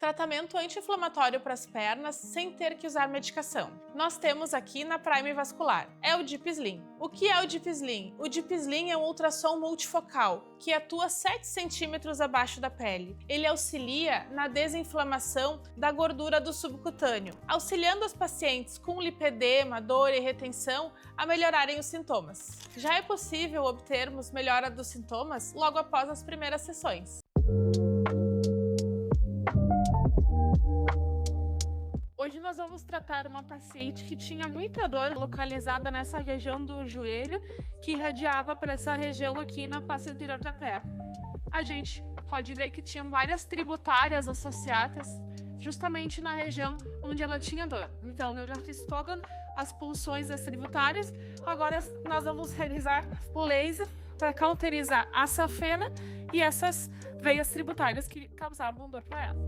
Tratamento anti-inflamatório para as pernas sem ter que usar medicação. Nós temos aqui na Prime Vascular, é o Deep Slim. O que é o Deep Slim? O Deep Slim é um ultrassom multifocal que atua 7 centímetros abaixo da pele. Ele auxilia na desinflamação da gordura do subcutâneo, auxiliando os pacientes com lipedema, dor e retenção a melhorarem os sintomas. Já é possível obtermos melhora dos sintomas logo após as primeiras sessões. Hoje nós vamos tratar uma paciente que tinha muita dor localizada nessa região do joelho, que irradiava para essa região aqui na face anterior da perna. A gente pode ver que tinha várias tributárias associadas justamente na região onde ela tinha dor. Então eu já fiz todas as punções das tributárias, agora nós vamos realizar o laser para cauterizar a safena e essas veias tributárias que causavam dor para ela.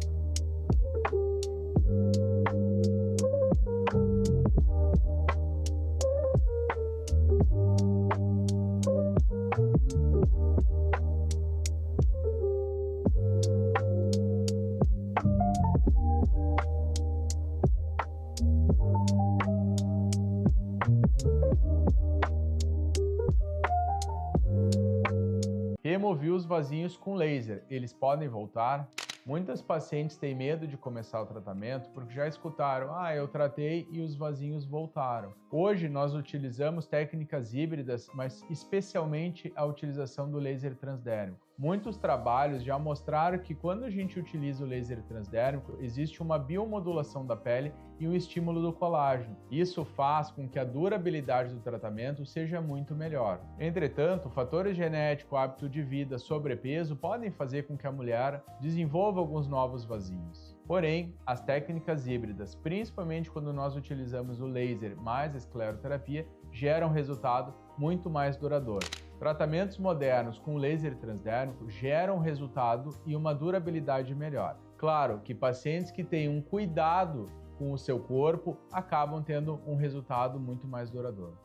Removi os vasinhos com laser. Eles podem voltar? Muitas pacientes têm medo de começar o tratamento porque já escutaram: eu tratei e os vasinhos voltaram. Hoje nós utilizamos técnicas híbridas, mas especialmente a utilização do laser transdérmico. Muitos trabalhos já mostraram que quando a gente utiliza o laser transdérmico, existe uma biomodulação da pele e um estímulo do colágeno. Isso faz com que a durabilidade do tratamento seja muito melhor. Entretanto, fatores genéticos, hábito de vida, sobrepeso podem fazer com que a mulher desenvolva alguns novos vasinhos. Porém, as técnicas híbridas, principalmente quando nós utilizamos o laser mais a escleroterapia, geram resultado muito mais duradouro. Tratamentos modernos com laser transdérmico geram resultado e uma durabilidade melhor. Claro que pacientes que têm um cuidado com o seu corpo acabam tendo um resultado muito mais duradouro.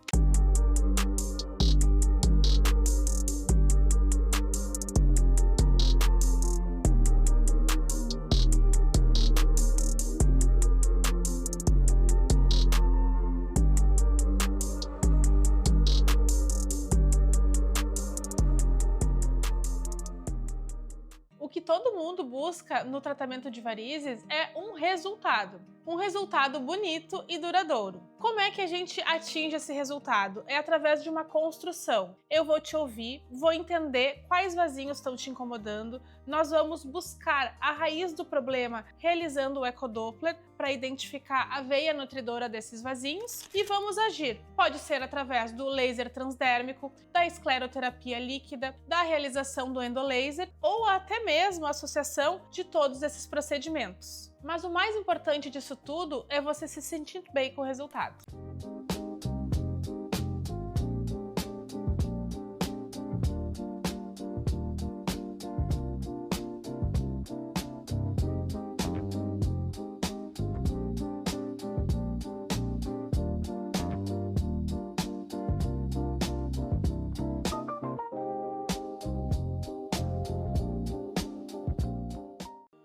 O que todo mundo busca no tratamento de varizes é um resultado bonito e duradouro. Como é que a gente atinge esse resultado? É através de uma construção. Eu vou te ouvir, vou entender quais vasinhos estão te incomodando, nós vamos buscar a raiz do problema realizando o ecodoppler para identificar a veia nutridora desses vasinhos e vamos agir. Pode ser através do laser transdérmico, da escleroterapia líquida, da realização do endolaser ou até mesmo a associação de todos esses procedimentos. Mas o mais importante disso tudo é você se sentir bem com o resultado.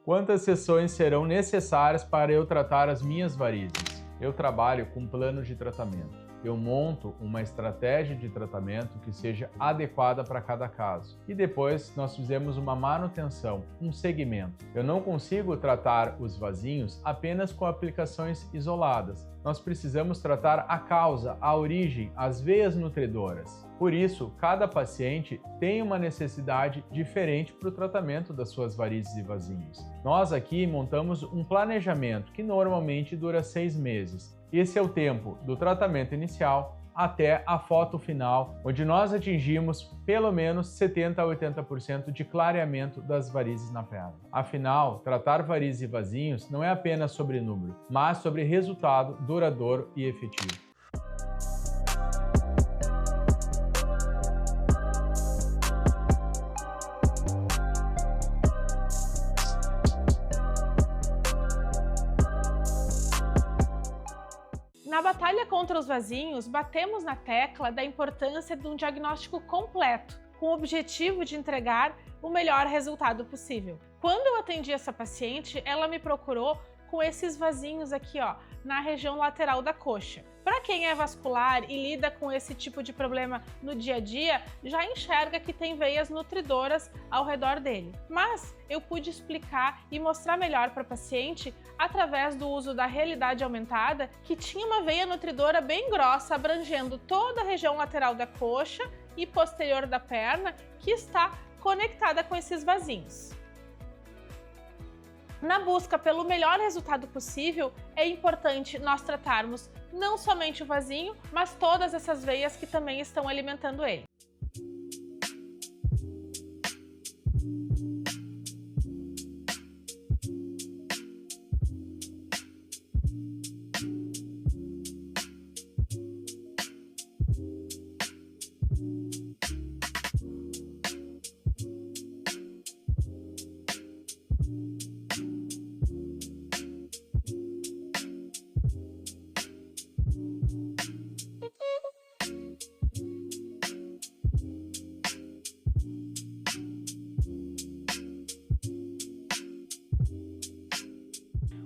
Quantas sessões serão necessárias para eu tratar as minhas varizes? Eu trabalho com plano de tratamento. Eu monto uma estratégia de tratamento que seja adequada para cada caso. E depois nós fizemos uma manutenção, um segmento. Eu não consigo tratar os vasinhos apenas com aplicações isoladas. Nós precisamos tratar a causa, a origem, as veias nutridoras. Por isso, cada paciente tem uma necessidade diferente para o tratamento das suas varizes e vasinhos. Nós aqui montamos um planejamento que normalmente dura 6 meses. Esse é o tempo do tratamento inicial até a foto final, onde nós atingimos pelo menos 70% a 80% de clareamento das varizes na perna. Afinal, tratar varizes e vasinhos não é apenas sobre número, mas sobre resultado duradouro e efetivo. Na batalha contra os vasinhos, batemos na tecla da importância de um diagnóstico completo, com o objetivo de entregar o melhor resultado possível. Quando eu atendi essa paciente, ela me procurou com esses vasinhos aqui, ó, na região lateral da coxa. Para quem é vascular e lida com esse tipo de problema no dia a dia, já enxerga que tem veias nutridoras ao redor dele. Mas eu pude explicar e mostrar melhor para a paciente, através do uso da realidade aumentada, que tinha uma veia nutridora bem grossa, abrangendo toda a região lateral da coxa e posterior da perna, que está conectada com esses vasinhos. Na busca pelo melhor resultado possível, é importante nós tratarmos não somente o vasinho, mas todas essas veias que também estão alimentando ele.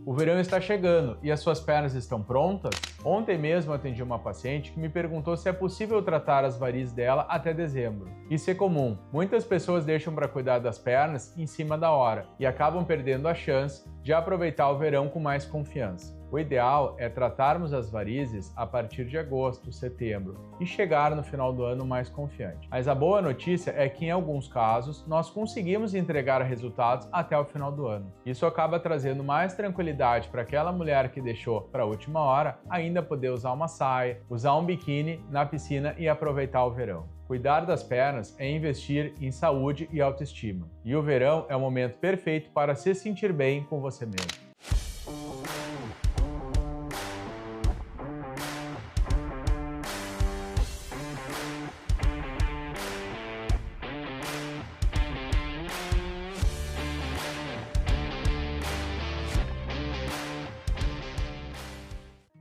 O verão está chegando e as suas pernas estão prontas? Ontem mesmo atendi uma paciente que me perguntou se é possível tratar as varizes dela até dezembro. Isso é comum. Muitas pessoas deixam para cuidar das pernas em cima da hora e acabam perdendo a chance de aproveitar o verão com mais confiança. O ideal é tratarmos as varizes a partir de agosto, setembro e chegar no final do ano mais confiante. Mas a boa notícia é que em alguns casos nós conseguimos entregar resultados até o final do ano. Isso acaba trazendo mais tranquilidade para aquela mulher que deixou para a última hora ainda poder usar uma saia, usar um biquíni na piscina e aproveitar o verão. Cuidar das pernas é investir em saúde e autoestima. E o verão é o momento perfeito para se sentir bem com você mesmo.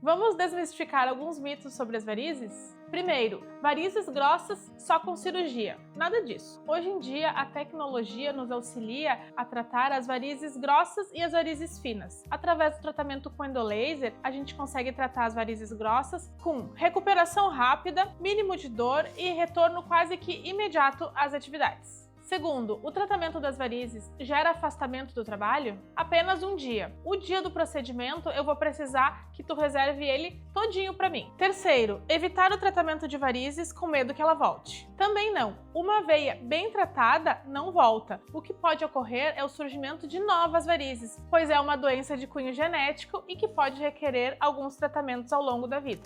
Vamos desmistificar alguns mitos sobre as varizes? Primeiro, varizes grossas só com cirurgia. Nada disso. Hoje em dia, a tecnologia nos auxilia a tratar as varizes grossas e as varizes finas. Através do tratamento com endolaser, a gente consegue tratar as varizes grossas com recuperação rápida, mínimo de dor e retorno quase que imediato às atividades. Segundo, o tratamento das varizes gera afastamento do trabalho? Apenas um dia. O dia do procedimento eu vou precisar que tu reserve ele todinho para mim. Terceiro, evitar o tratamento de varizes com medo que ela volte. Também não. Uma veia bem tratada não volta. O que pode ocorrer é o surgimento de novas varizes, pois é uma doença de cunho genético e que pode requerer alguns tratamentos ao longo da vida.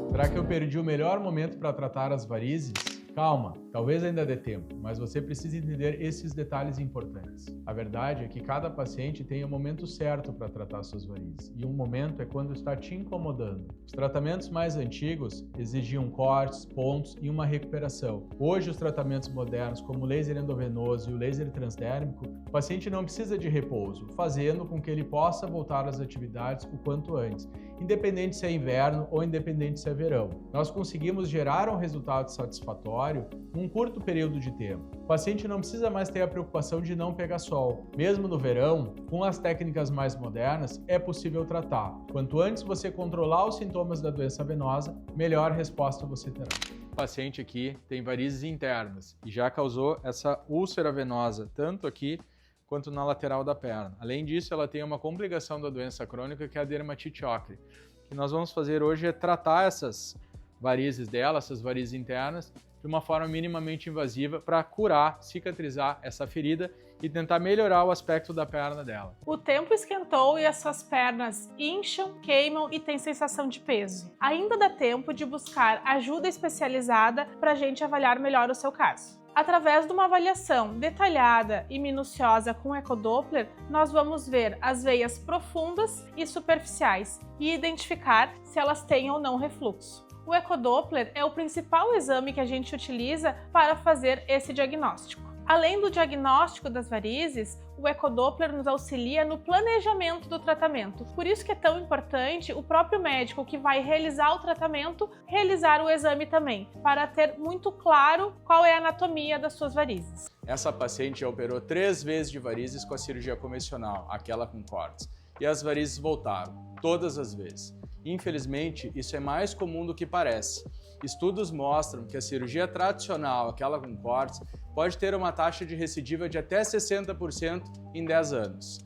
Será que eu perdi o melhor momento para tratar as varizes? Calma, talvez ainda dê tempo, mas você precisa entender esses detalhes importantes. A verdade é que cada paciente tem o momento certo para tratar suas varizes, e um momento é quando está te incomodando. Os tratamentos mais antigos exigiam cortes, pontos e uma recuperação. Hoje, os tratamentos modernos, como o laser endovenoso e o laser transdérmico, o paciente não precisa de repouso, fazendo com que ele possa voltar às atividades o quanto antes, independente se é inverno ou independente se é verão. Nós conseguimos gerar um resultado satisfatório num curto período de tempo. O paciente não precisa mais ter a preocupação de não pegar sol. Mesmo no verão, com as técnicas mais modernas, é possível tratar. Quanto antes você controlar os sintomas da doença venosa, melhor resposta você terá. O paciente aqui tem varizes internas e já causou essa úlcera venosa, tanto aqui quanto na lateral da perna. Além disso, ela tem uma complicação da doença crônica que é a dermatite ocre. O que nós vamos fazer hoje é tratar essas varizes dela, essas varizes internas, de uma forma minimamente invasiva para curar, cicatrizar essa ferida e tentar melhorar o aspecto da perna dela. O tempo esquentou e as suas pernas incham, queimam e tem sensação de peso. Ainda dá tempo de buscar ajuda especializada para a gente avaliar melhor o seu caso. Através de uma avaliação detalhada e minuciosa com o ecodoppler, nós vamos ver as veias profundas e superficiais e identificar se elas têm ou não refluxo. O ecodoppler é o principal exame que a gente utiliza para fazer esse diagnóstico. Além do diagnóstico das varizes, o ecodoppler nos auxilia no planejamento do tratamento. Por isso que é tão importante o próprio médico que vai realizar o tratamento, realizar o exame também, para ter muito claro qual é a anatomia das suas varizes. Essa paciente já operou 3 vezes de varizes com a cirurgia convencional, aquela com cortes, e as varizes voltaram, todas as vezes. Infelizmente, isso é mais comum do que parece. Estudos mostram que a cirurgia tradicional, aquela com cortes, pode ter uma taxa de recidiva de até 60% em 10 anos.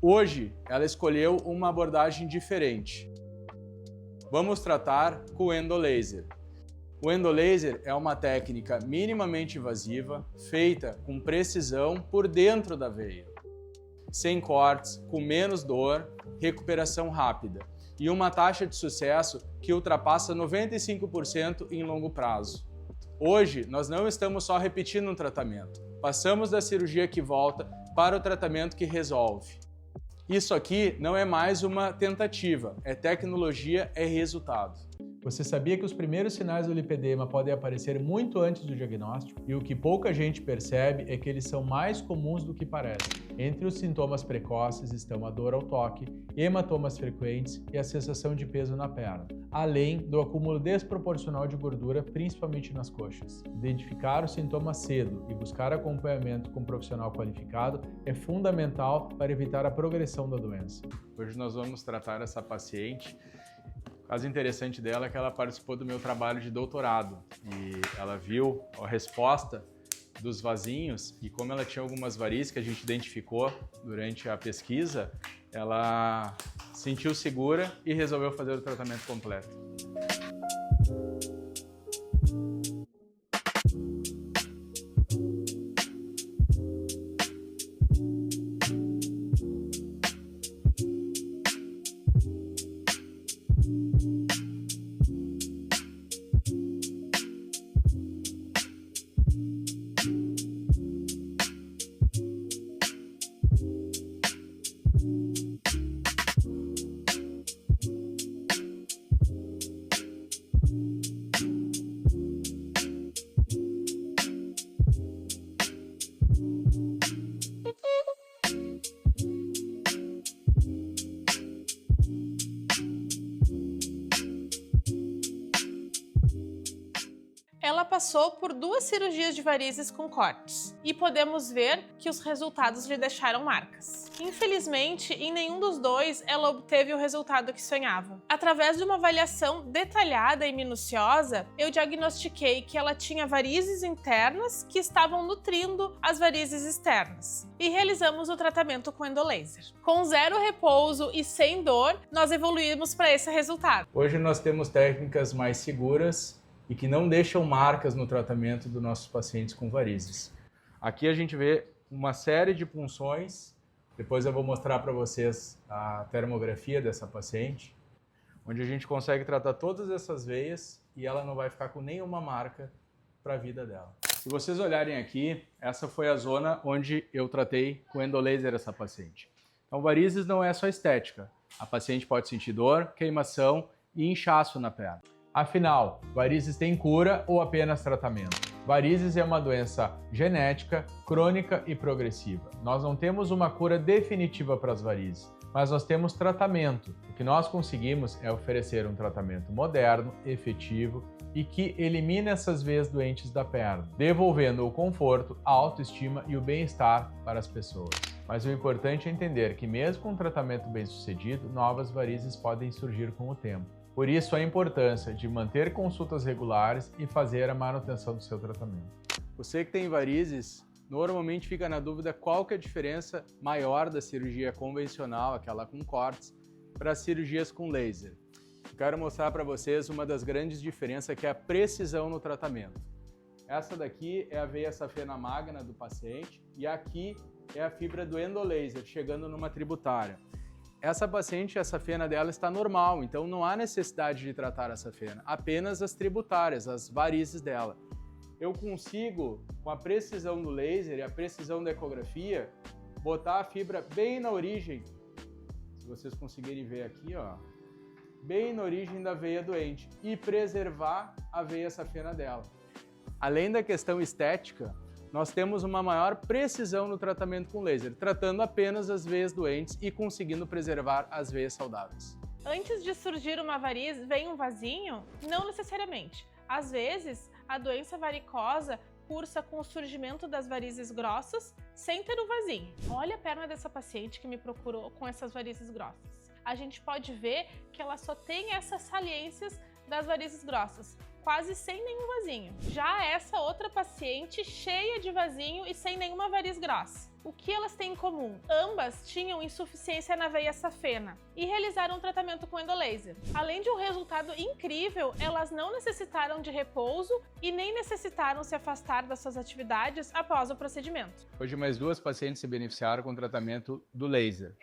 Hoje, ela escolheu uma abordagem diferente. Vamos tratar com o endolaser. O endolaser é uma técnica minimamente invasiva, feita com precisão por dentro da veia. Sem cortes, com menos dor, recuperação rápida e uma taxa de sucesso que ultrapassa 95% em longo prazo. Hoje, nós não estamos só repetindo um tratamento, passamos da cirurgia que volta para o tratamento que resolve. Isso aqui não é mais uma tentativa, é tecnologia, é resultado. Você sabia que os primeiros sinais do lipedema podem aparecer muito antes do diagnóstico? E o que pouca gente percebe é que eles são mais comuns do que parecem. Entre os sintomas precoces estão a dor ao toque, hematomas frequentes e a sensação de peso na perna, além do acúmulo desproporcional de gordura, principalmente nas coxas. Identificar os sintomas cedo e buscar acompanhamento com um profissional qualificado é fundamental para evitar a progressão da doença. Hoje nós vamos tratar essa paciente. O caso interessante dela é que ela participou do meu trabalho de doutorado e ela viu a resposta dos vasinhos e como ela tinha algumas varizes que a gente identificou durante a pesquisa, ela se sentiu segura e resolveu fazer o tratamento completo. Ela passou por 2 cirurgias de varizes com cortes e podemos ver que os resultados lhe deixaram marcas. Infelizmente, em nenhum dos dois ela obteve o resultado que sonhava. Através de uma avaliação detalhada e minuciosa, eu diagnostiquei que ela tinha varizes internas que estavam nutrindo as varizes externas e realizamos o tratamento com endolaser. Com 0 repouso e sem dor, nós evoluímos para esse resultado. Hoje nós temos técnicas mais seguras e que não deixam marcas no tratamento dos nossos pacientes com varizes. Aqui a gente vê uma série de punções, depois eu vou mostrar para vocês a termografia dessa paciente, onde a gente consegue tratar todas essas veias e ela não vai ficar com nenhuma marca para a vida dela. Se vocês olharem aqui, essa foi a zona onde eu tratei com endolaser essa paciente. Então varizes não é só estética, a paciente pode sentir dor, queimação e inchaço na perna. Afinal, varizes têm cura ou apenas tratamento? Varizes é uma doença genética, crônica e progressiva. Nós não temos uma cura definitiva para as varizes, mas nós temos tratamento. O que nós conseguimos é oferecer um tratamento moderno, efetivo e que elimine essas veias doentes da perna, devolvendo o conforto, a autoestima e o bem-estar para as pessoas. Mas o importante é entender que mesmo com um tratamento bem-sucedido, novas varizes podem surgir com o tempo. Por isso, a importância de manter consultas regulares e fazer a manutenção do seu tratamento. Você que tem varizes, normalmente fica na dúvida qual que é a diferença maior da cirurgia convencional, aquela com cortes, para as cirurgias com laser. Eu quero mostrar para vocês uma das grandes diferenças, que é a precisão no tratamento. Essa daqui é a veia safena magna do paciente e aqui é a fibra do endolaser, chegando numa tributária. Essa paciente, a safena dela está normal, então não há necessidade de tratar a safena, apenas as tributárias, as varizes dela. eu consigo, com a precisão do laser e a precisão da ecografia, botar a fibra bem na origem, se vocês conseguirem ver aqui, ó, bem na origem da veia doente e preservar a veia safena dela. Além da questão estética, nós temos uma maior precisão no tratamento com laser, tratando apenas as veias doentes e conseguindo preservar as veias saudáveis. Antes de surgir uma variz, vem um vasinho? Não necessariamente. Às vezes, a doença varicosa cursa com o surgimento das varizes grossas sem ter o vasinho. Olha a perna dessa paciente que me procurou com essas varizes grossas. A gente pode ver que ela só tem essas saliências das varizes grossas, quase sem nenhum vasinho. Já essa outra paciente cheia de vasinho e sem nenhuma variz grossa. O que elas têm em comum? Ambas tinham insuficiência na veia safena e realizaram um tratamento com endolaser. Além de um resultado incrível, elas não necessitaram de repouso e nem necessitaram se afastar das suas atividades após o procedimento. Hoje, mais 2 pacientes se beneficiaram com o tratamento do laser.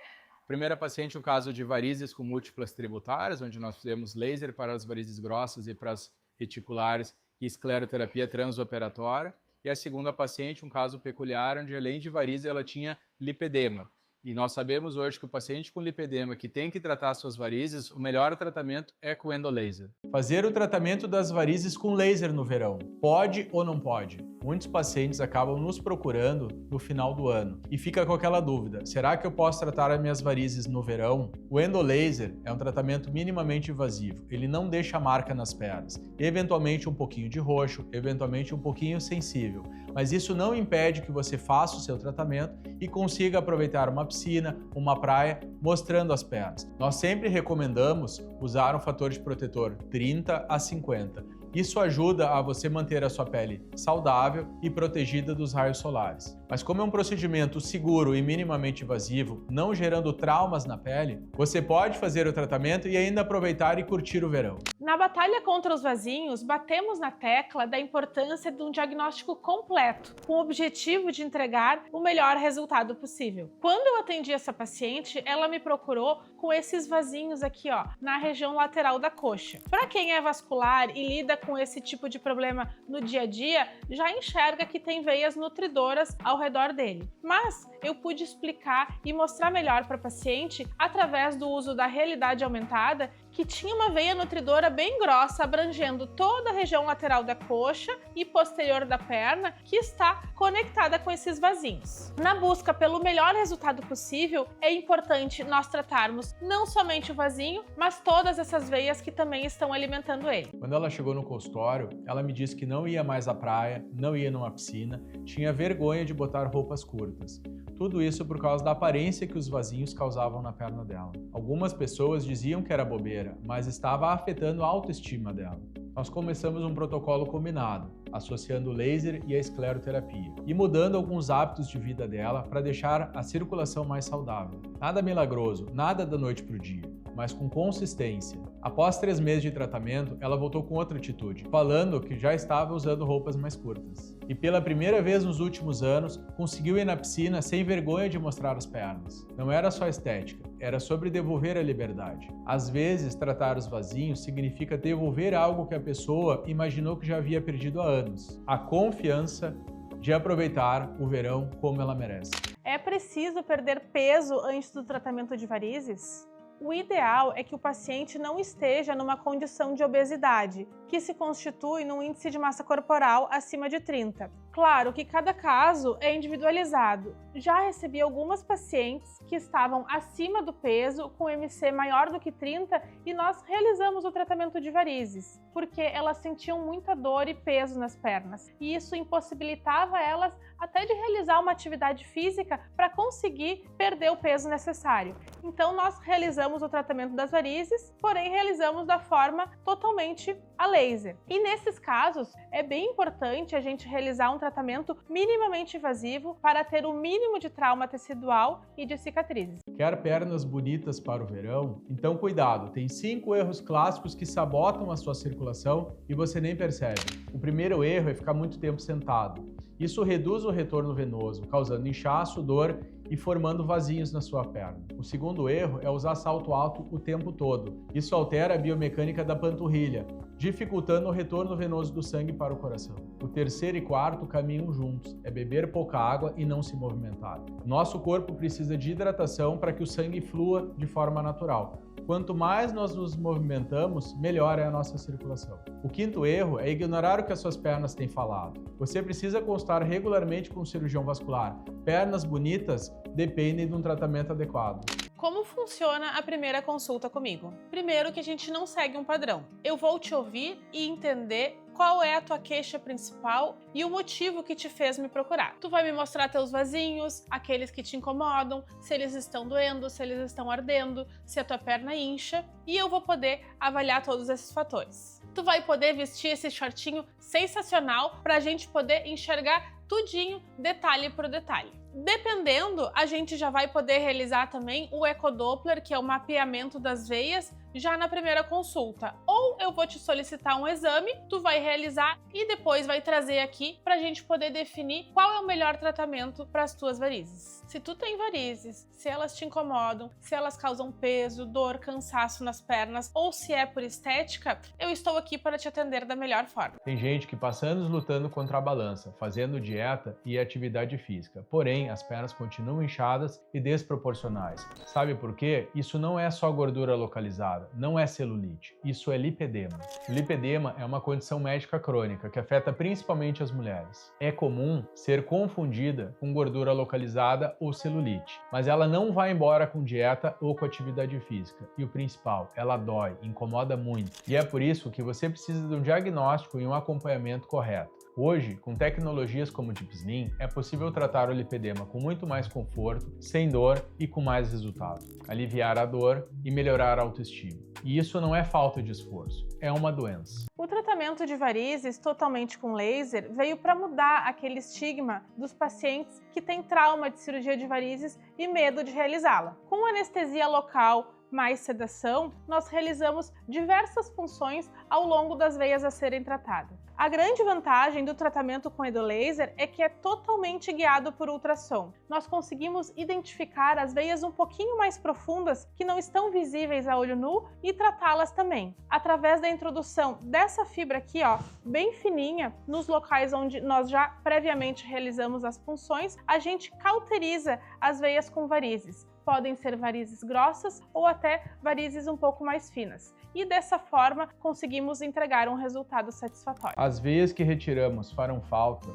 Primeira paciente, um caso de varizes com múltiplas tributárias, onde nós fizemos laser para as varizes grossas e para as reticulares e escleroterapia transoperatória. E a segunda paciente, um caso peculiar, onde além de varizes ela tinha lipedema. E nós sabemos hoje que o paciente com lipedema que tem que tratar suas varizes, o melhor tratamento é com endolaser. Fazer o tratamento das varizes com laser no verão, pode ou não pode? Muitos pacientes acabam nos procurando no final do ano e fica com aquela dúvida, será que eu posso tratar as minhas varizes no verão? O endolaser é um tratamento minimamente invasivo, ele não deixa marca nas pernas, eventualmente um pouquinho de roxo, eventualmente um pouquinho sensível, mas isso não impede que você faça o seu tratamento e consiga aproveitar uma piscina, uma praia, mostrando as pernas. Nós sempre recomendamos usar um fator de protetor 30 a 50. Isso ajuda a você manter a sua pele saudável e protegida dos raios solares. Mas como é um procedimento seguro e minimamente invasivo, não gerando traumas na pele, você pode fazer o tratamento e ainda aproveitar e curtir o verão. Na batalha contra os vasinhos, batemos na tecla da importância de um diagnóstico completo, com o objetivo de entregar o melhor resultado possível. Quando eu atendi essa paciente, ela me procurou com esses vasinhos aqui, ó, na região lateral da coxa. Para quem é vascular e lida com esse tipo de problema no dia a dia, já enxerga que tem veias nutridoras ao redor dele. Mas eu pude explicar e mostrar melhor para a paciente, através do uso da realidade aumentada, que tinha uma veia nutridora bem grossa, abrangendo toda a região lateral da coxa e posterior da perna, que está conectada com esses vasinhos. Na busca pelo melhor resultado possível, é importante nós tratarmos não somente o vasinho, mas todas essas veias que também estão alimentando ele. Quando ela chegou no consultório, ela me disse que não ia mais à praia, não ia numa piscina, tinha vergonha de botar roupas curtas. Tudo isso por causa da aparência que os vasinhos causavam na perna dela. Algumas pessoas diziam que era bobeira, mas estava afetando a autoestima dela. Nós começamos um protocolo combinado, associando o laser e a escleroterapia, e mudando alguns hábitos de vida dela para deixar a circulação mais saudável. Nada milagroso, nada da noite para o dia, mas com consistência. Após 3 meses de tratamento, ela voltou com outra atitude, falando que já estava usando roupas mais curtas. E pela primeira vez nos últimos anos, conseguiu ir na piscina sem vergonha de mostrar as pernas. Não era só estética, era sobre devolver a liberdade. Às vezes, tratar os vasinhos significa devolver algo que a pessoa imaginou que já havia perdido há anos. A confiança de aproveitar o verão como ela merece. É preciso perder peso antes do tratamento de varizes? O ideal é que o paciente não esteja numa condição de obesidade, que se constitui num índice de massa corporal acima de 30. Claro que cada caso é individualizado. Já recebi algumas pacientes que estavam acima do peso, com MC maior do que 30, e nós realizamos o tratamento de varizes, porque elas sentiam muita dor e peso nas pernas, e isso impossibilitava elas até de realizar uma atividade física para conseguir perder o peso necessário. Então nós realizamos o tratamento das varizes, porém realizamos da forma totalmente a laser. E nesses casos é bem importante a gente realizar um tratamento minimamente invasivo para ter o mínimo de trauma tecidual e de cicatrizes. Quer pernas bonitas para o verão? Então cuidado, tem 5 erros clássicos que sabotam a sua circulação e você nem percebe. O primeiro erro é ficar muito tempo sentado. Isso reduz o retorno venoso, causando inchaço, dor e formando vasinhos na sua perna. O segundo erro é usar salto alto o tempo todo. Isso altera a biomecânica da panturrilha, dificultando o retorno venoso do sangue para o coração. O terceiro e quarto caminham juntos, é beber pouca água e não se movimentar. Nosso corpo precisa de hidratação para que o sangue flua de forma natural. Quanto mais nós nos movimentamos, melhor é a nossa circulação. O quinto erro é ignorar o que as suas pernas têm falado. Você precisa consultar regularmente com um cirurgião vascular. Pernas bonitas dependem de um tratamento adequado. Como funciona a primeira consulta comigo? Primeiro que a gente não segue um padrão. Eu vou te ouvir e entender qual é a tua queixa principal e o motivo que te fez me procurar. Tu vai me mostrar teus vasinhos, aqueles que te incomodam, se eles estão doendo, se eles estão ardendo, se a tua perna incha, e eu vou poder avaliar todos esses fatores. Tu vai poder vestir esse shortinho sensacional pra gente poder enxergar tudinho, detalhe por detalhe. Dependendo, a gente já vai poder realizar também o ecodoppler, que é o mapeamento das veias, já na primeira consulta. Ou eu vou te solicitar um exame, tu vai realizar e depois vai trazer aqui pra gente poder definir qual é o melhor tratamento para as tuas varizes. Se tu tem varizes, se elas te incomodam, se elas causam peso, dor, cansaço nas pernas ou se é por estética, eu estou aqui para te atender da melhor forma. Tem gente que passa anos lutando contra a balança, fazendo dieta e atividade física. Porém, as pernas continuam inchadas e desproporcionais. Sabe por quê? Isso não é só gordura localizada, não é celulite, isso é lipedema. O lipedema é uma condição médica crônica que afeta principalmente as mulheres. É comum ser confundida com gordura localizada ou celulite, mas ela não vai embora com dieta ou com atividade física. E o principal, ela dói, incomoda muito. E é por isso que você precisa de um diagnóstico e um acompanhamento correto. Hoje, com tecnologias como o Deep Slim, é possível tratar o lipedema com muito mais conforto, sem dor e com mais resultado. Aliviar a dor e melhorar a autoestima. E isso não é falta de esforço, é uma doença. O tratamento de varizes totalmente com laser veio para mudar aquele estigma dos pacientes que têm trauma de cirurgia de varizes e medo de realizá-la. Com anestesia local, mais sedação, nós realizamos diversas funções ao longo das veias a serem tratadas. A grande vantagem do tratamento com endolaser é que é totalmente guiado por ultrassom. Nós conseguimos identificar as veias um pouquinho mais profundas que não estão visíveis a olho nu e tratá-las também. Através da introdução dessa fibra aqui, ó, bem fininha, nos locais onde nós já previamente realizamos as punções, a gente cauteriza as veias com varizes. Podem ser varizes grossas ou até varizes um pouco mais finas. E dessa forma conseguimos entregar um resultado satisfatório. As veias que retiramos farão falta?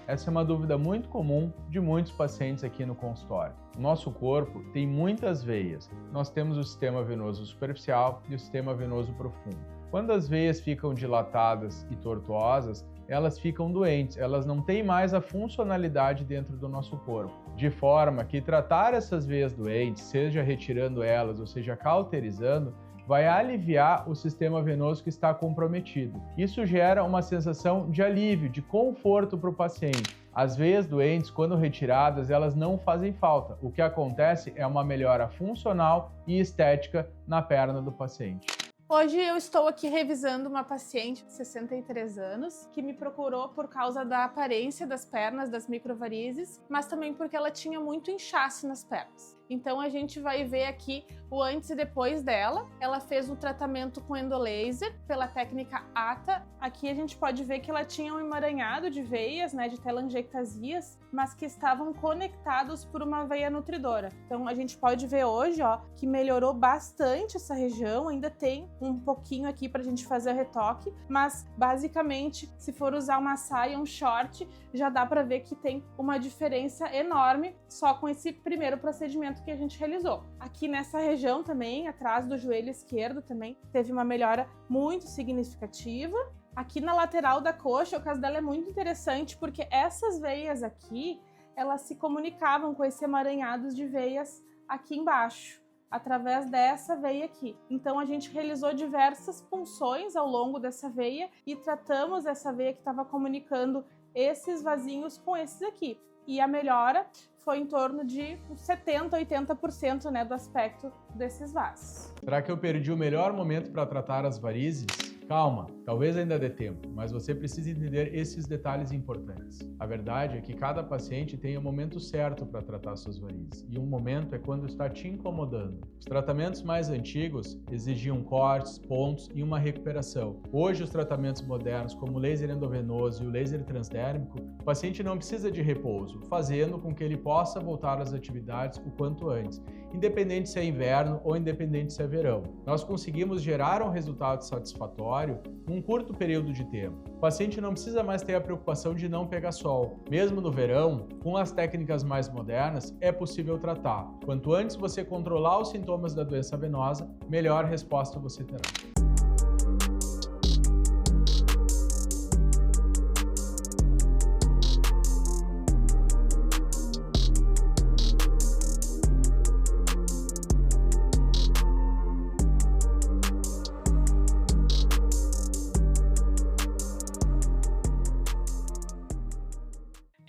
Essa é uma dúvida muito comum de muitos pacientes aqui no consultório. O nosso corpo tem muitas veias. Nós temos o sistema venoso superficial e o sistema venoso profundo. Quando as veias ficam dilatadas e tortuosas, elas ficam doentes, elas não têm mais a funcionalidade dentro do nosso corpo. De forma que tratar essas veias doentes, seja retirando elas ou seja cauterizando, vai aliviar o sistema venoso que está comprometido. Isso gera uma sensação de alívio, de conforto para o paciente. As veias doentes, quando retiradas, elas não fazem falta. O que acontece é uma melhora funcional e estética na perna do paciente. Hoje eu estou aqui revisando uma paciente de 63 anos que me procurou por causa da aparência das pernas, das microvarizes, mas também porque ela tinha muito inchaço nas pernas. Então a gente vai ver aqui o antes e depois dela. Ela fez um tratamento com endolaser pela técnica ATA. Aqui a gente pode ver que ela tinha um emaranhado de veias, né, de telangiectasias, mas que estavam conectados por uma veia nutridora. Então a gente pode ver hoje, ó, que melhorou bastante essa região. Ainda tem um pouquinho aqui pra gente fazer o retoque, mas basicamente, se for usar uma saia, um short, já dá pra ver que tem uma diferença enorme só com esse primeiro procedimento que a gente realizou. Aqui nessa região também, atrás do joelho esquerdo também, teve uma melhora muito significativa. Aqui na lateral da coxa, o caso dela é muito interessante porque essas veias aqui, elas se comunicavam com esse emaranhado de veias aqui embaixo, através dessa veia aqui. Então a gente realizou diversas punções ao longo dessa veia e tratamos essa veia que estava comunicando esses vasinhos com esses aqui. E a melhora foi em torno de 70% a 80%, né, do aspecto desses vasos. Será que eu perdi o melhor momento para tratar as varizes? Calma, talvez ainda dê tempo, mas você precisa entender esses detalhes importantes. A verdade é que cada paciente tem o momento certo para tratar suas varizes, e um momento é quando está te incomodando. Os tratamentos mais antigos exigiam cortes, pontos e uma recuperação. Hoje, os tratamentos modernos, como o laser endovenoso e o laser transdérmico, o paciente não precisa de repouso, fazendo com que ele possa voltar às atividades o quanto antes, independente se é inverno ou independente se é verão. Nós conseguimos gerar um resultado satisfatório num curto período de tempo. O paciente não precisa mais ter a preocupação de não pegar sol. Mesmo no verão, com as técnicas mais modernas, é possível tratar. Quanto antes você controlar os sintomas da doença venosa, melhor resposta você terá.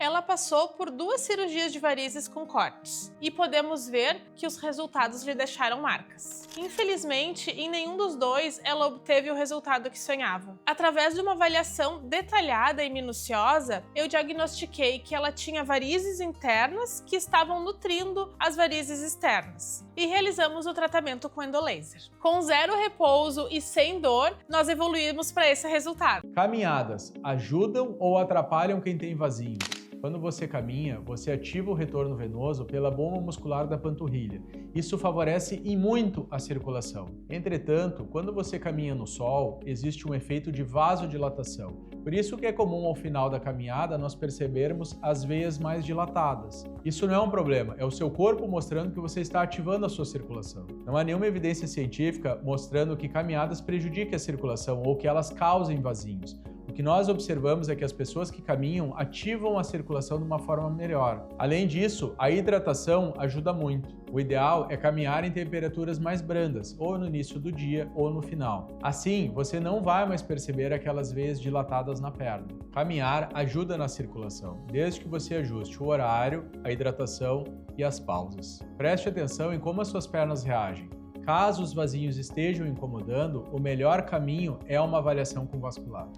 Ela passou por 2 cirurgias de varizes com cortes e podemos ver que os resultados lhe deixaram marcas. Infelizmente, em nenhum dos dois ela obteve o resultado que sonhava. Através de uma avaliação detalhada e minuciosa, eu diagnostiquei que ela tinha varizes internas que estavam nutrindo as varizes externas e realizamos o tratamento com endolaser. Com 0 repouso e sem dor, nós evoluímos para esse resultado. Caminhadas ajudam ou atrapalham quem tem vasinhos? Quando você caminha, você ativa o retorno venoso pela bomba muscular da panturrilha. Isso favorece e muito a circulação. Entretanto, quando você caminha no sol, existe um efeito de vasodilatação. Por isso que é comum ao final da caminhada nós percebermos as veias mais dilatadas. Isso não é um problema, é o seu corpo mostrando que você está ativando a sua circulação. Não há nenhuma evidência científica mostrando que caminhadas prejudiquem a circulação ou que elas causem vasinhos. O que nós observamos é que as pessoas que caminham ativam a circulação de uma forma melhor. Além disso, a hidratação ajuda muito. O ideal é caminhar em temperaturas mais brandas, ou no início do dia ou no final. Assim, você não vai mais perceber aquelas veias dilatadas na perna. Caminhar ajuda na circulação, desde que você ajuste o horário, a hidratação e as pausas. Preste atenção em como as suas pernas reagem. Caso os vasinhos estejam incomodando, o melhor caminho é uma avaliação com vascular.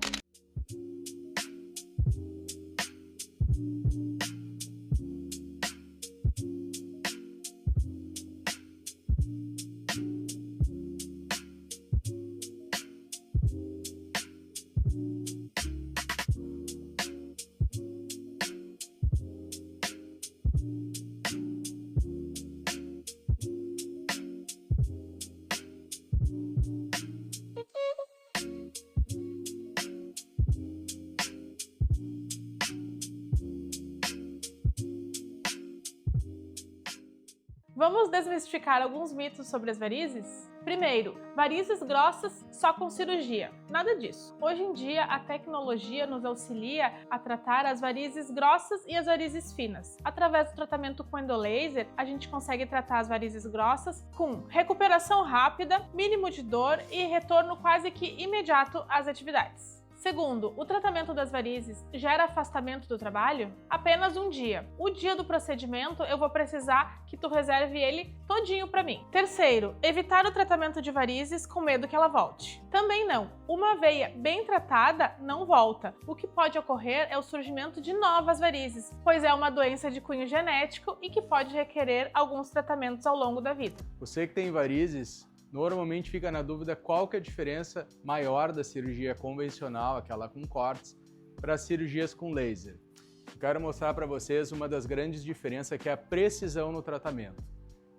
Vamos desmistificar alguns mitos sobre as varizes? Primeiro, varizes grossas só com cirurgia. Nada disso. Hoje em dia, a tecnologia nos auxilia a tratar as varizes grossas e as varizes finas. Através do tratamento com endolaser, a gente consegue tratar as varizes grossas com recuperação rápida, mínimo de dor e retorno quase que imediato às atividades. Segundo, o tratamento das varizes gera afastamento do trabalho? Apenas um dia. O dia do procedimento eu vou precisar que tu reserve ele todinho para mim. Terceiro, evitar o tratamento de varizes com medo que ela volte. Também não. Uma veia bem tratada não volta. O que pode ocorrer é o surgimento de novas varizes, pois é uma doença de cunho genético e que pode requerer alguns tratamentos ao longo da vida. Você que tem varizes, normalmente fica na dúvida qual que é a diferença maior da cirurgia convencional, aquela com cortes, para as cirurgias com laser. Eu quero mostrar para vocês uma das grandes diferenças, que é a precisão no tratamento.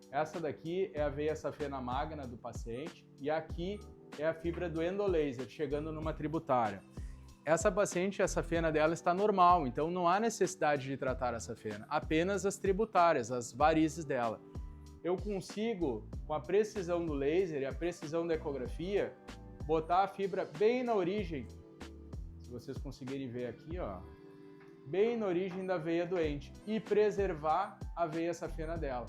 Essa daqui é a veia safena magna do paciente e aqui é a fibra do endolaser, chegando numa tributária. Essa paciente, a safena dela está normal, então não há necessidade de tratar a safena, apenas as tributárias, as varizes dela. Eu consigo, com a precisão do laser e a precisão da ecografia, botar a fibra bem na origem, se vocês conseguirem ver aqui, ó, bem na origem da veia doente e preservar a veia safena dela.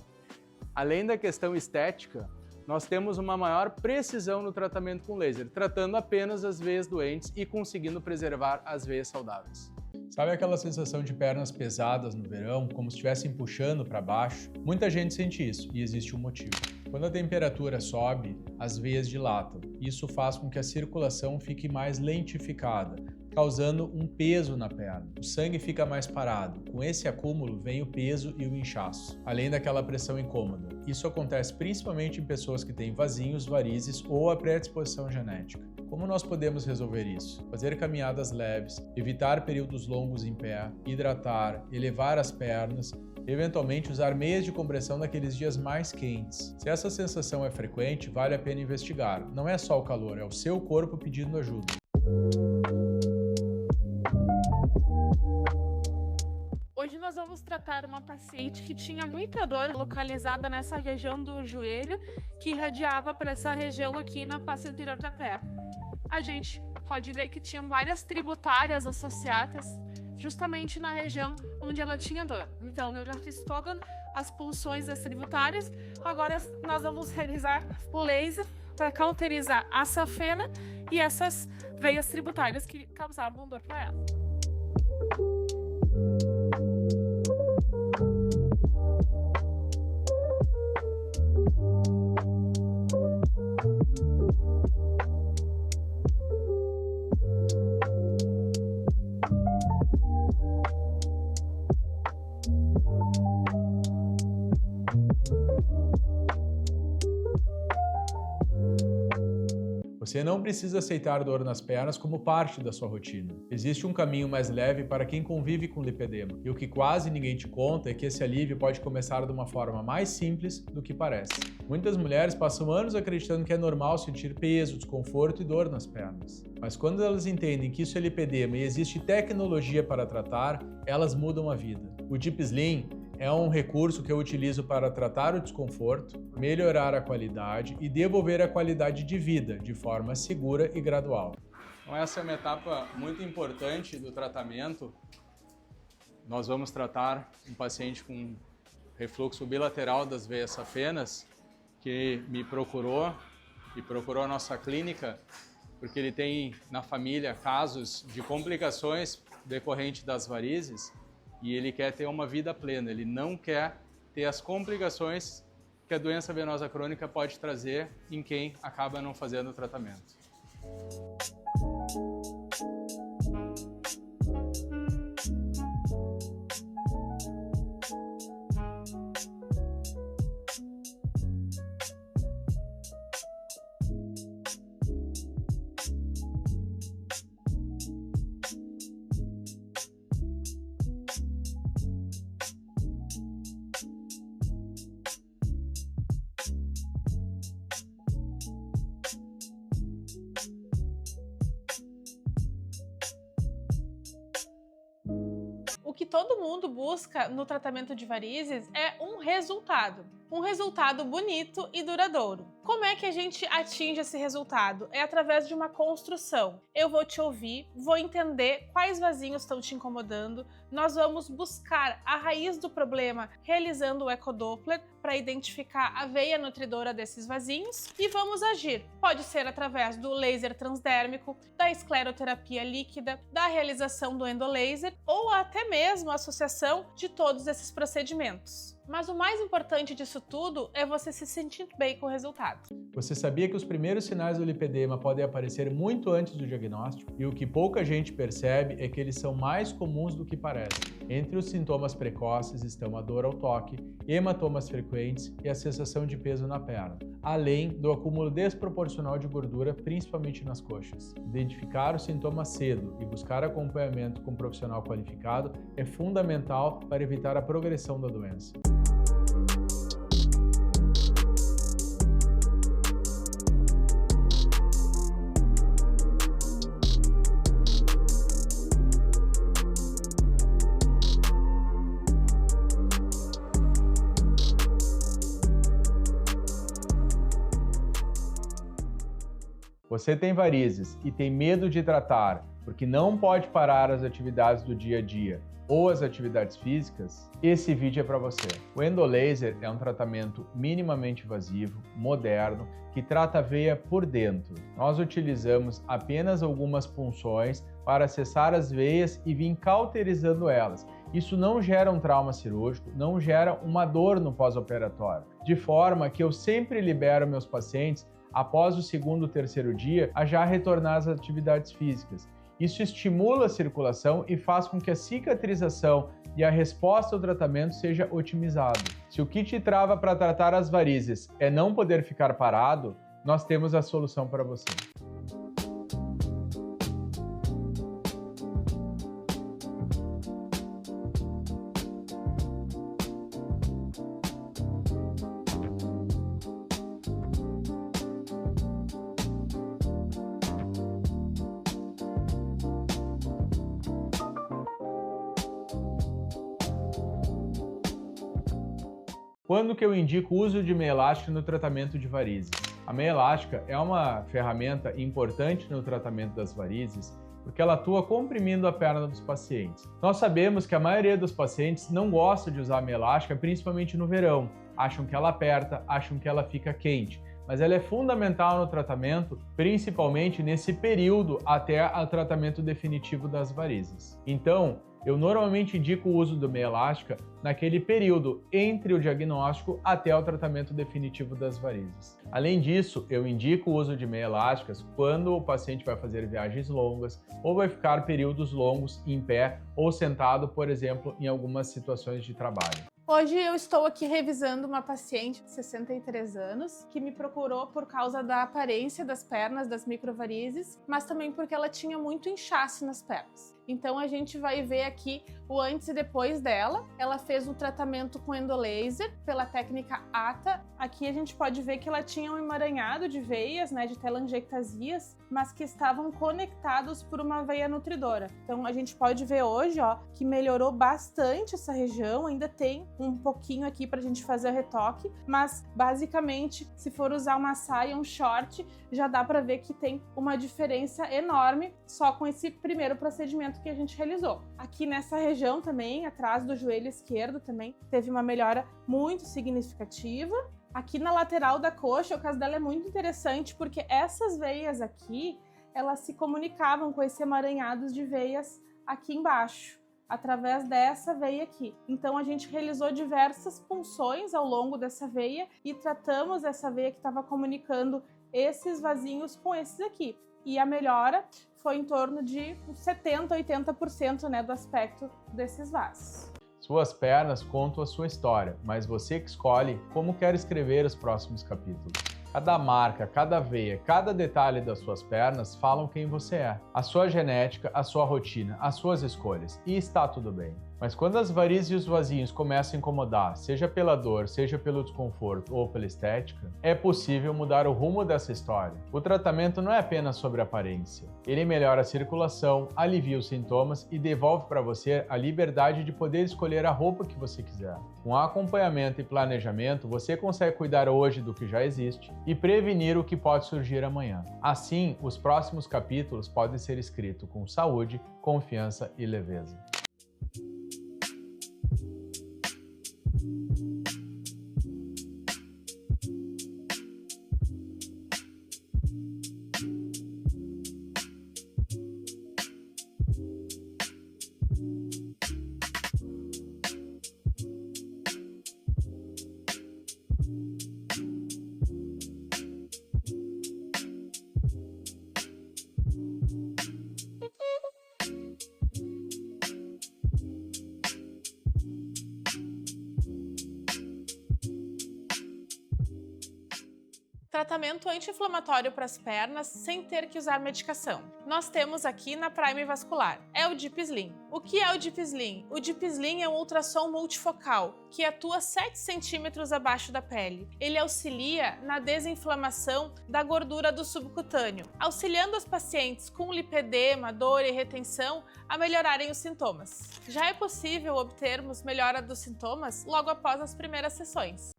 Além da questão estética, nós temos uma maior precisão no tratamento com laser, tratando apenas as veias doentes e conseguindo preservar as veias saudáveis. Sabe aquela sensação de pernas pesadas no verão, como se estivessem puxando para baixo? Muita gente sente isso e existe um motivo. Quando a temperatura sobe, as veias dilatam. Isso faz com que a circulação fique mais lentificada, causando um peso na perna. O sangue fica mais parado. Com esse acúmulo vem o peso e o inchaço, além daquela pressão incômoda. Isso acontece principalmente em pessoas que têm vasinhos, varizes ou a predisposição genética. Como nós podemos resolver isso? Fazer caminhadas leves, evitar períodos longos em pé, hidratar, elevar as pernas, eventualmente usar meias de compressão naqueles dias mais quentes. Se essa sensação é frequente, vale a pena investigar. Não é só o calor, é o seu corpo pedindo ajuda. Hoje nós vamos tratar uma paciente que tinha muita dor localizada nessa região do joelho, que irradiava para essa região aqui na face anterior da perna. A gente pode ver que tinha várias tributárias associadas justamente na região onde ela tinha dor. Então eu já fiz todas as punções das tributárias. Agora nós vamos realizar o laser para cauterizar a safena e essas veias tributárias que causavam dor para ela. Você não precisa aceitar dor nas pernas como parte da sua rotina. Existe um caminho mais leve para quem convive com lipedema, e o que quase ninguém te conta é que esse alívio pode começar de uma forma mais simples do que parece. Muitas mulheres passam anos acreditando que é normal sentir peso, desconforto e dor nas pernas. Mas quando elas entendem que isso é lipedema e existe tecnologia para tratar, elas mudam a vida. O Deep Slim é um recurso que eu utilizo para tratar o desconforto, melhorar a qualidade e devolver a qualidade de vida de forma segura e gradual. Então essa é uma etapa muito importante do tratamento. Nós vamos tratar um paciente com refluxo bilateral das veias safenas que me procurou e procurou a nossa clínica porque ele tem na família casos de complicações decorrentes das varizes e ele quer ter uma vida plena, ele não quer ter as complicações que a doença venosa crônica pode trazer em quem acaba não fazendo o tratamento. O que todo mundo busca no tratamento de varizes é um resultado bonito e duradouro. Como é que a gente atinge esse resultado? É através de uma construção. Eu vou te ouvir, vou entender quais vasinhos estão te incomodando, nós vamos buscar a raiz do problema realizando o ecodoppler para identificar a veia nutridora desses vasinhos e vamos agir. Pode ser através do laser transdérmico, da escleroterapia líquida, da realização do endolaser ou até mesmo a associação de todos esses procedimentos. Mas o mais importante disso tudo é você se sentir bem com o resultado. Você sabia que os primeiros sinais do lipedema podem aparecer muito antes do diagnóstico? E o que pouca gente percebe é que eles são mais comuns do que parecem. Entre os sintomas precoces estão a dor ao toque, hematomas frequentes e a sensação de peso na perna, além do acúmulo desproporcional de gordura, principalmente nas coxas. Identificar os sintomas cedo e buscar acompanhamento com um profissional qualificado é fundamental para evitar a progressão da doença. Você tem varizes e tem medo de tratar porque não pode parar as atividades do dia a dia ou as atividades físicas, esse vídeo é para você. O endolaser é um tratamento minimamente invasivo, moderno, que trata a veia por dentro. Nós utilizamos apenas algumas punções para acessar as veias e vir cauterizando elas. Isso não gera um trauma cirúrgico, não gera uma dor no pós-operatório, de forma que eu sempre libero meus pacientes após o segundo ou terceiro dia a já retornar às atividades físicas. Isso estimula a circulação e faz com que a cicatrização e a resposta ao tratamento seja otimizado. Se o que te trava para tratar as varizes é não poder ficar parado, nós temos a solução para você. Quando que eu indico o uso de meia elástica no tratamento de varizes? A meia elástica é uma ferramenta importante no tratamento das varizes porque ela atua comprimindo a perna dos pacientes. Nós sabemos que a maioria dos pacientes não gosta de usar a meia elástica, principalmente no verão. Acham que ela aperta, acham que ela fica quente. Mas ela é fundamental no tratamento, principalmente nesse período até o tratamento definitivo das varizes. Então, eu normalmente indico o uso da meia elástica naquele período entre o diagnóstico até o tratamento definitivo das varizes. Além disso, eu indico o uso de meia elásticas quando o paciente vai fazer viagens longas ou vai ficar períodos longos em pé ou sentado, por exemplo, em algumas situações de trabalho. Hoje eu estou aqui revisando uma paciente de 63 anos que me procurou por causa da aparência das pernas, das microvarizes, mas também porque ela tinha muito inchaço nas pernas. Então a gente vai ver aqui o antes e depois dela. Ela fez um tratamento com endolaser pela técnica ATA. Aqui a gente pode ver que ela tinha um emaranhado de veias, né, de telangiectasias, mas que estavam conectados por uma veia nutridora. Então a gente pode ver hoje, ó, que melhorou bastante essa região. Ainda tem um pouquinho aqui pra gente fazer o retoque, mas basicamente, se for usar uma saia, um short, já dá pra ver que tem uma diferença enorme só com esse primeiro procedimento que a gente realizou. Aqui nessa região também, atrás do joelho esquerdo também, teve uma melhora muito significativa. Aqui na lateral da coxa, o caso dela é muito interessante porque essas veias aqui, elas se comunicavam com esse emaranhado de veias aqui embaixo, através dessa veia aqui. Então a gente realizou diversas punções ao longo dessa veia e tratamos essa veia que estava comunicando esses vasinhos com esses aqui. E a melhora foi em torno de 70% a 80%, né, do aspecto desses vasos. Suas pernas contam a sua história, mas você que escolhe como quer escrever os próximos capítulos. Cada marca, cada veia, cada detalhe das suas pernas falam quem você é. A sua genética, a sua rotina, as suas escolhas. E está tudo bem. Mas quando as varizes e os vasinhos começam a incomodar, seja pela dor, seja pelo desconforto ou pela estética, é possível mudar o rumo dessa história. O tratamento não é apenas sobre aparência. Ele melhora a circulação, alivia os sintomas e devolve para você a liberdade de poder escolher a roupa que você quiser. Com acompanhamento e planejamento, você consegue cuidar hoje do que já existe e prevenir o que pode surgir amanhã. Assim, os próximos capítulos podem ser escritos com saúde, confiança e leveza. Tratamento anti-inflamatório para as pernas sem ter que usar medicação. Nós temos aqui na Prime Vascular, é o Deep Slim. O que é o Deep Slim? O Deep Slim é um ultrassom multifocal que atua 7 centímetros abaixo da pele. Ele auxilia na desinflamação da gordura do subcutâneo, auxiliando os pacientes com lipedema, dor e retenção a melhorarem os sintomas. Já é possível obtermos melhora dos sintomas logo após as primeiras sessões.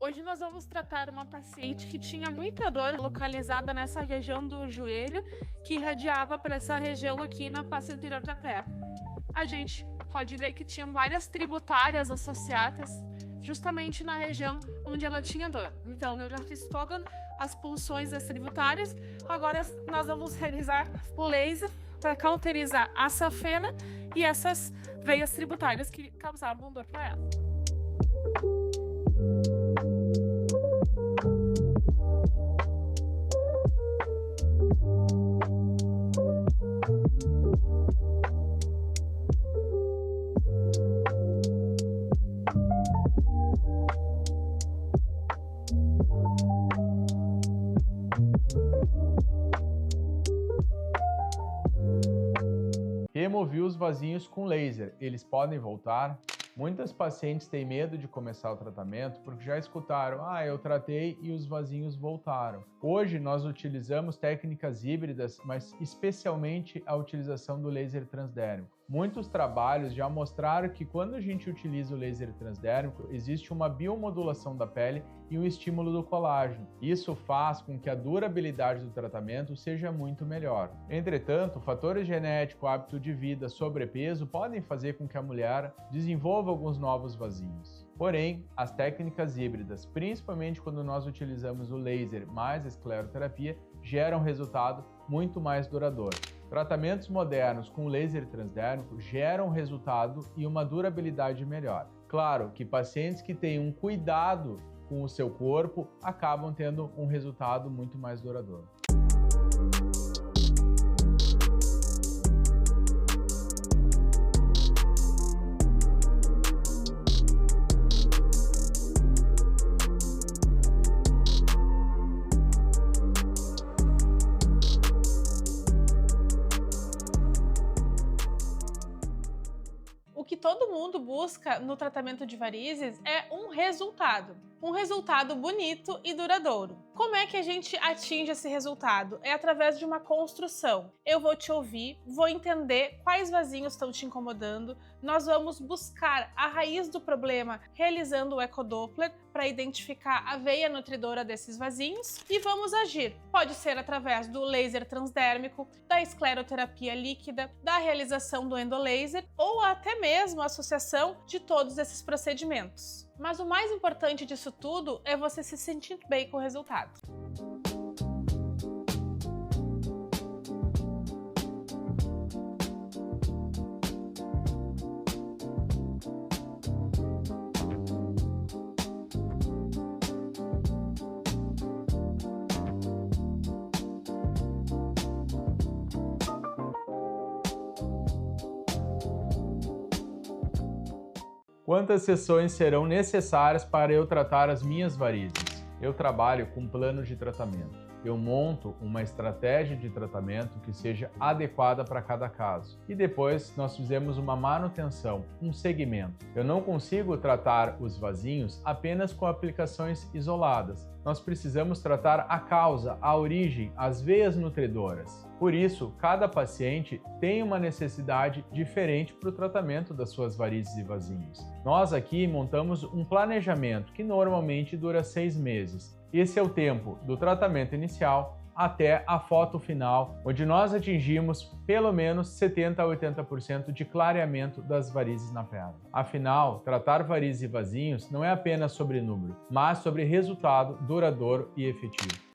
Hoje nós vamos tratar tratar uma paciente que tinha muita dor localizada nessa região do joelho, que irradiava para essa região aqui na face anterior da perna. A gente pode ver que tinha várias tributárias associadas justamente na região onde ela tinha dor. Então, eu já fiz todas as punções das tributárias. Agora nós vamos realizar o laser para cauterizar a safena e essas veias tributárias que causavam dor para ela. Removi os vasinhos com laser. Eles podem voltar? Muitas pacientes têm medo de começar o tratamento porque já escutaram, eu tratei e os vasinhos voltaram. Hoje nós utilizamos técnicas híbridas, mas especialmente a utilização do laser transdérmico. Muitos trabalhos já mostraram que quando a gente utiliza o laser transdérmico, existe uma biomodulação da pele e um estímulo do colágeno. Isso faz com que a durabilidade do tratamento seja muito melhor. Entretanto, fatores genéticos, hábito de vida, sobrepeso podem fazer com que a mulher desenvolva alguns novos vasinhos. Porém, as técnicas híbridas, principalmente quando nós utilizamos o laser mais a escleroterapia, geram resultado muito mais duradouro. Tratamentos modernos com laser transdérmico geram resultado e uma durabilidade melhor. Claro que pacientes que têm um cuidado com o seu corpo acabam tendo um resultado muito mais duradouro. O que todo mundo busca no tratamento de varizes é um resultado bonito e duradouro. Como é que a gente atinge esse resultado? É através de uma construção. Eu vou te ouvir, vou entender quais vasinhos estão te incomodando, nós vamos buscar a raiz do problema realizando o ecodoppler para identificar a veia nutridora desses vasinhos e vamos agir. Pode ser através do laser transdérmico, da escleroterapia líquida, da realização do endolaser ou até mesmo a associação de todos esses procedimentos. Mas o mais importante disso tudo é você se sentir bem com o resultado. Quantas sessões serão necessárias para eu tratar as minhas varizes? Eu trabalho com plano de tratamento. Eu monto uma estratégia de tratamento que seja adequada para cada caso. E depois nós fizemos uma manutenção, um segmento. Eu não consigo tratar os vasinhos apenas com aplicações isoladas. Nós precisamos tratar a causa, a origem, as veias nutridoras. Por isso, cada paciente tem uma necessidade diferente para o tratamento das suas varizes e vasinhos. Nós aqui montamos um planejamento que normalmente dura 6 meses. Esse é o tempo do tratamento inicial até a foto final, onde nós atingimos pelo menos 70% a 80% de clareamento das varizes na perna. Afinal, tratar varizes e vasinhos não é apenas sobre número, mas sobre resultado duradouro e efetivo.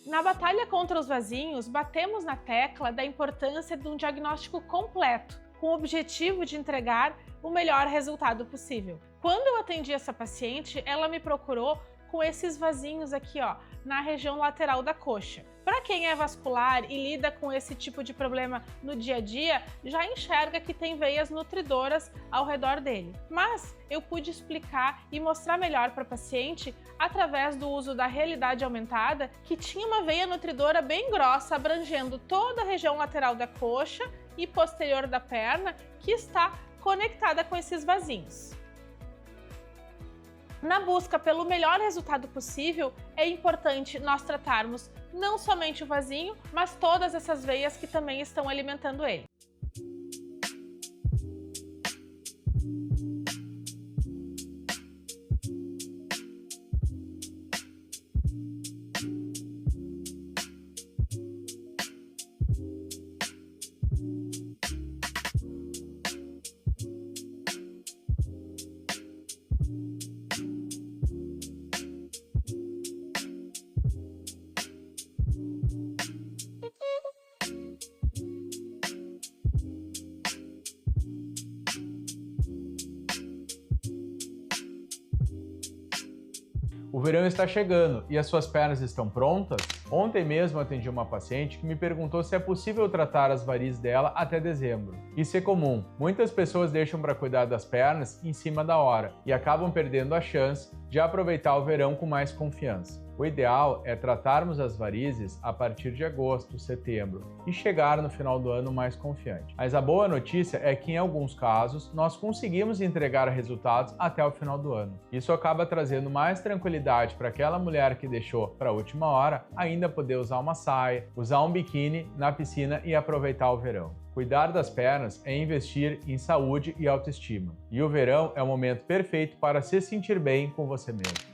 Na batalha contra os vasinhos, batemos na tecla da importância de um diagnóstico completo, com o objetivo de entregar o melhor resultado possível. Quando eu atendi essa paciente, ela me procurou com esses vasinhos aqui, na região lateral da coxa. Para quem é vascular e lida com esse tipo de problema no dia a dia, já enxerga que tem veias nutridoras ao redor dele. Mas eu pude explicar e mostrar melhor para a paciente através do uso da realidade aumentada que tinha uma veia nutridora bem grossa abrangendo toda a região lateral da coxa e posterior da perna que está conectada com esses vasinhos. Na busca pelo melhor resultado possível, é importante nós tratarmos não somente o vasinho, mas todas essas veias que também estão alimentando ele. O verão está chegando e as suas pernas estão prontas? Ontem mesmo atendi uma paciente que me perguntou se é possível tratar as varizes dela até dezembro. Isso é comum. Muitas pessoas deixam para cuidar das pernas em cima da hora e acabam perdendo a chance de aproveitar o verão com mais confiança. O ideal é tratarmos as varizes a partir de agosto, setembro e chegar no final do ano mais confiante. Mas a boa notícia é que em alguns casos nós conseguimos entregar resultados até o final do ano. Isso acaba trazendo mais tranquilidade para aquela mulher que deixou para a última hora ainda poder usar uma saia, usar um biquíni na piscina e aproveitar o verão. Cuidar das pernas é investir em saúde e autoestima. E o verão é o momento perfeito para se sentir bem com você mesmo.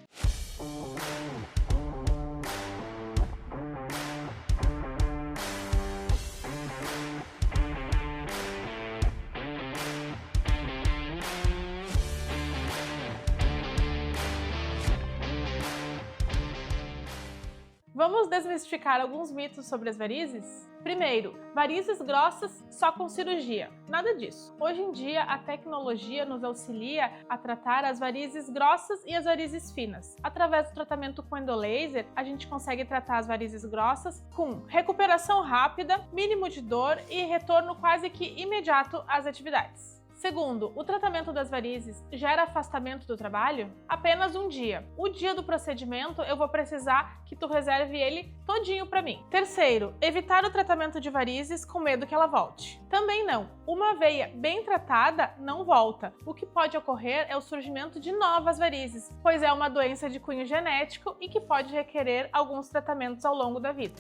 Vamos desmistificar alguns mitos sobre as varizes? Primeiro, varizes grossas só com cirurgia. Nada disso. Hoje em dia, a tecnologia nos auxilia a tratar as varizes grossas e as varizes finas. Através do tratamento com endolaser, a gente consegue tratar as varizes grossas com recuperação rápida, mínimo de dor e retorno quase que imediato às atividades. Segundo, o tratamento das varizes gera afastamento do trabalho? Apenas um dia. O dia do procedimento eu vou precisar que tu reserve ele todinho para mim. Terceiro, evitar o tratamento de varizes com medo que ela volte. Também não. Uma veia bem tratada não volta. O que pode ocorrer é o surgimento de novas varizes, pois é uma doença de cunho genético e que pode requerer alguns tratamentos ao longo da vida.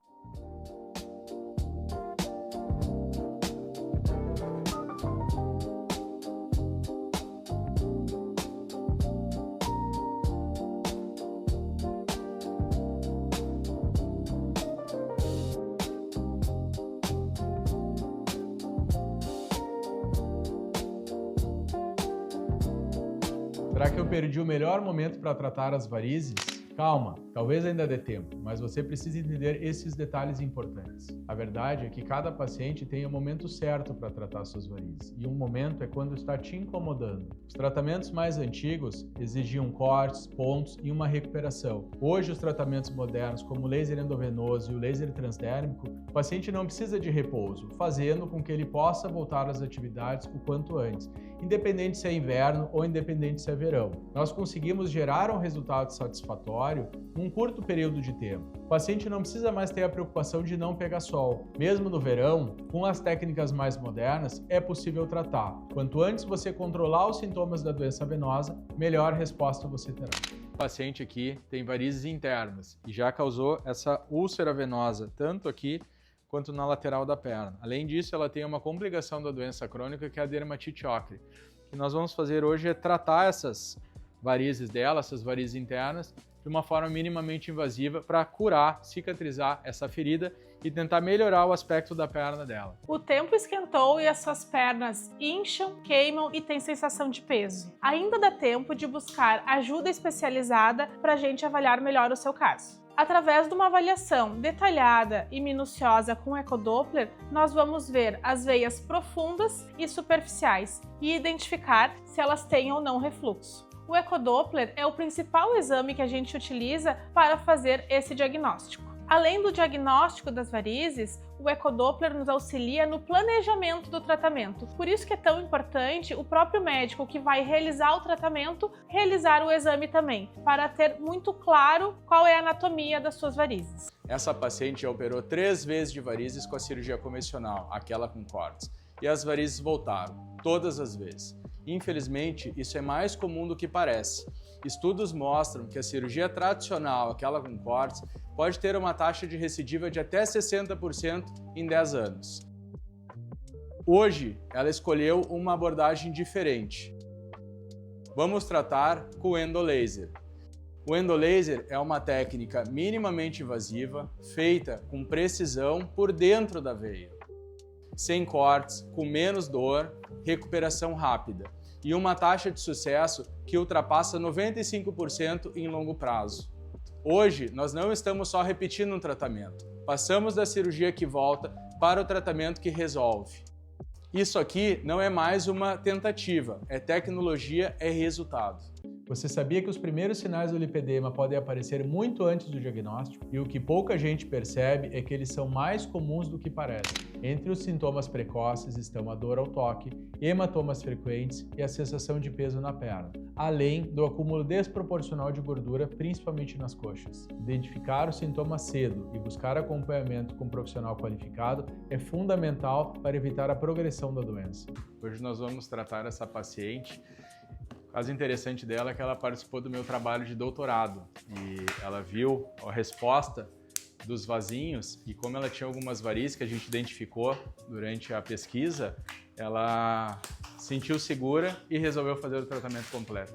Será que eu perdi o melhor momento para tratar as varizes? Calma, talvez ainda dê tempo, mas você precisa entender esses detalhes importantes. A verdade é que cada paciente tem o momento certo para tratar suas varizes, e um momento é quando está te incomodando. Os tratamentos mais antigos exigiam cortes, pontos e uma recuperação. Hoje, os tratamentos modernos, como o laser endovenoso e o laser transdérmico, o paciente não precisa de repouso, fazendo com que ele possa voltar às atividades o quanto antes, independente se é inverno ou independente se é verão. Nós conseguimos gerar um resultado satisfatório num curto período de tempo. O paciente não precisa mais ter a preocupação de não pegar sol. Mesmo no verão, com as técnicas mais modernas, é possível tratar. Quanto antes você controlar os sintomas da doença venosa, melhor resposta você terá. O paciente aqui tem varizes internas e já causou essa úlcera venosa, tanto aqui quanto na lateral da perna. Além disso, ela tem uma complicação da doença crônica, que é a dermatite ocre. O que nós vamos fazer hoje é tratar essas varizes dela, essas varizes internas, de uma forma minimamente invasiva para curar, cicatrizar essa ferida e tentar melhorar o aspecto da perna dela. O tempo esquentou e as suas pernas incham, queimam e tem sensação de peso. Ainda dá tempo de buscar ajuda especializada para a gente avaliar melhor o seu caso. Através de uma avaliação detalhada e minuciosa com o ecodoppler, nós vamos ver as veias profundas e superficiais e identificar se elas têm ou não refluxo. O ecodoppler é o principal exame que a gente utiliza para fazer esse diagnóstico. Além do diagnóstico das varizes, o ecodoppler nos auxilia no planejamento do tratamento. Por isso que é tão importante o próprio médico que vai realizar o tratamento, realizar o exame também, para ter muito claro qual é a anatomia das suas varizes. Essa paciente já operou 3 vezes de varizes com a cirurgia convencional, aquela com cortes, e as varizes voltaram, todas as vezes. Infelizmente, isso é mais comum do que parece. Estudos mostram que a cirurgia tradicional, aquela com cortes, pode ter uma taxa de recidiva de até 60% em 10 anos. Hoje, ela escolheu uma abordagem diferente. Vamos tratar com o endolaser. O endolaser é uma técnica minimamente invasiva, feita com precisão por dentro da veia. Sem cortes, com menos dor, recuperação rápida e uma taxa de sucesso que ultrapassa 95% em longo prazo. Hoje, nós não estamos só repetindo um tratamento, passamos da cirurgia que volta para o tratamento que resolve. Isso aqui não é mais uma tentativa, é tecnologia, é resultado. Você sabia que os primeiros sinais do lipedema podem aparecer muito antes do diagnóstico? E o que pouca gente percebe é que eles são mais comuns do que parecem. Entre os sintomas precoces estão a dor ao toque, hematomas frequentes e a sensação de peso na perna, além do acúmulo desproporcional de gordura, principalmente nas coxas. Identificar os sintomas cedo e buscar acompanhamento com um profissional qualificado é fundamental para evitar a progressão da doença. Hoje nós vamos tratar essa paciente. O caso interessante dela é que ela participou do meu trabalho de doutorado e ela viu a resposta dos vasinhos e como ela tinha algumas varizes que a gente identificou durante a pesquisa, ela se sentiu segura e resolveu fazer o tratamento completo.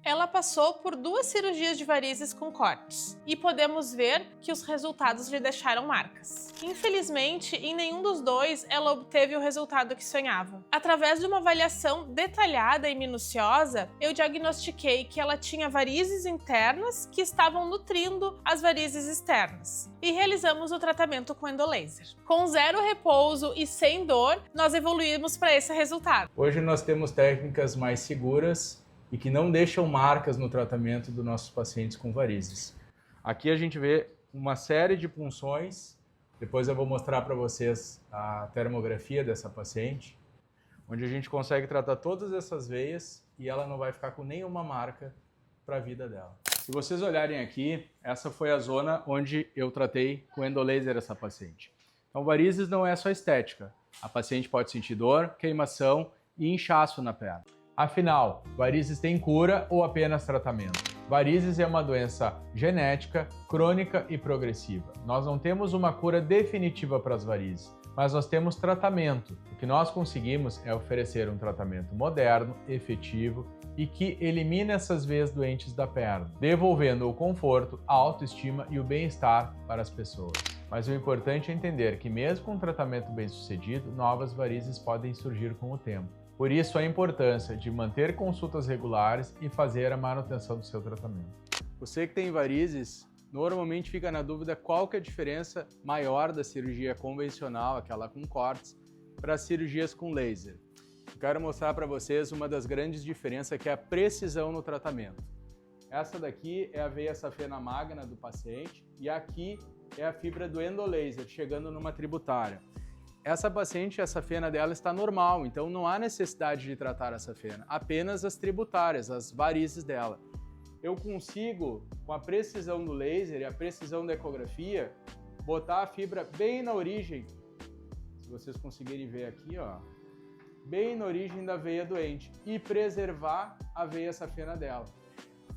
Ela passou por 2 cirurgias de varizes com cortes e podemos ver que os resultados lhe deixaram marcas. Infelizmente, em nenhum dos dois ela obteve o resultado que sonhava. Através de uma avaliação detalhada e minuciosa, eu diagnostiquei que ela tinha varizes internas que estavam nutrindo as varizes externas e realizamos o tratamento com endolaser. Com 0 repouso e sem dor, nós evoluímos para esse resultado. Hoje nós temos técnicas mais seguras e que não deixam marcas no tratamento dos nossos pacientes com varizes. Aqui a gente vê uma série de punções, depois eu vou mostrar para vocês a termografia dessa paciente, onde a gente consegue tratar todas essas veias e ela não vai ficar com nenhuma marca para a vida dela. Se vocês olharem aqui, essa foi a zona onde eu tratei com endolaser essa paciente. Então varizes não é só estética, a paciente pode sentir dor, queimação e inchaço na perna. Afinal, varizes têm cura ou apenas tratamento? Varizes é uma doença genética, crônica e progressiva. Nós não temos uma cura definitiva para as varizes, mas nós temos tratamento. O que nós conseguimos é oferecer um tratamento moderno, efetivo e que elimine essas veias doentes da perna, devolvendo o conforto, a autoestima e o bem-estar para as pessoas. Mas o importante é entender que mesmo com um tratamento bem-sucedido, novas varizes podem surgir com o tempo. Por isso, a importância de manter consultas regulares e fazer a manutenção do seu tratamento. Você que tem varizes, normalmente fica na dúvida qual que é a diferença maior da cirurgia convencional, aquela com cortes, para as cirurgias com laser. Eu quero mostrar para vocês uma das grandes diferenças, que é a precisão no tratamento. Essa daqui é a veia safena magna do paciente e aqui é a fibra do endolaser, chegando numa tributária. Essa paciente, a safena dela está normal, então não há necessidade de tratar a safena, apenas as tributárias, as varizes dela. Eu consigo, com a precisão do laser e a precisão da ecografia, botar a fibra bem na origem, se vocês conseguirem ver aqui, ó, bem na origem da veia doente e preservar a veia safena dela.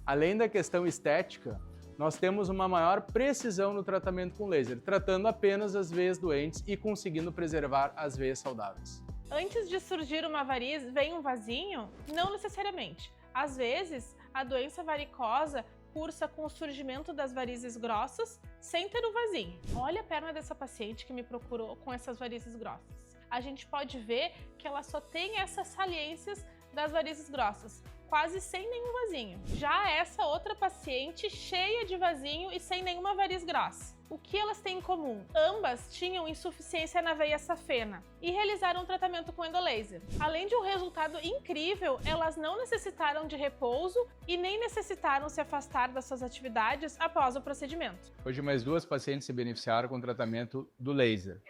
Além da questão estética, nós temos uma maior precisão no tratamento com laser, tratando apenas as veias doentes e conseguindo preservar as veias saudáveis. Antes de surgir uma variz, vem um vasinho? Não necessariamente. Às vezes, a doença varicosa cursa com o surgimento das varizes grossas sem ter o vasinho. Olha a perna dessa paciente que me procurou com essas varizes grossas. a gente pode ver que ela só tem essas saliências das varizes grossas, quase sem nenhum vasinho. Já essa outra paciente, cheia de vasinho e sem nenhuma variz grossa. O que elas têm em comum? Ambas tinham insuficiência na veia safena e realizaram um tratamento com endolaser. Além de um resultado incrível, elas não necessitaram de repouso e nem necessitaram se afastar das suas atividades após o procedimento. Hoje, mais 2 pacientes se beneficiaram com o tratamento do laser.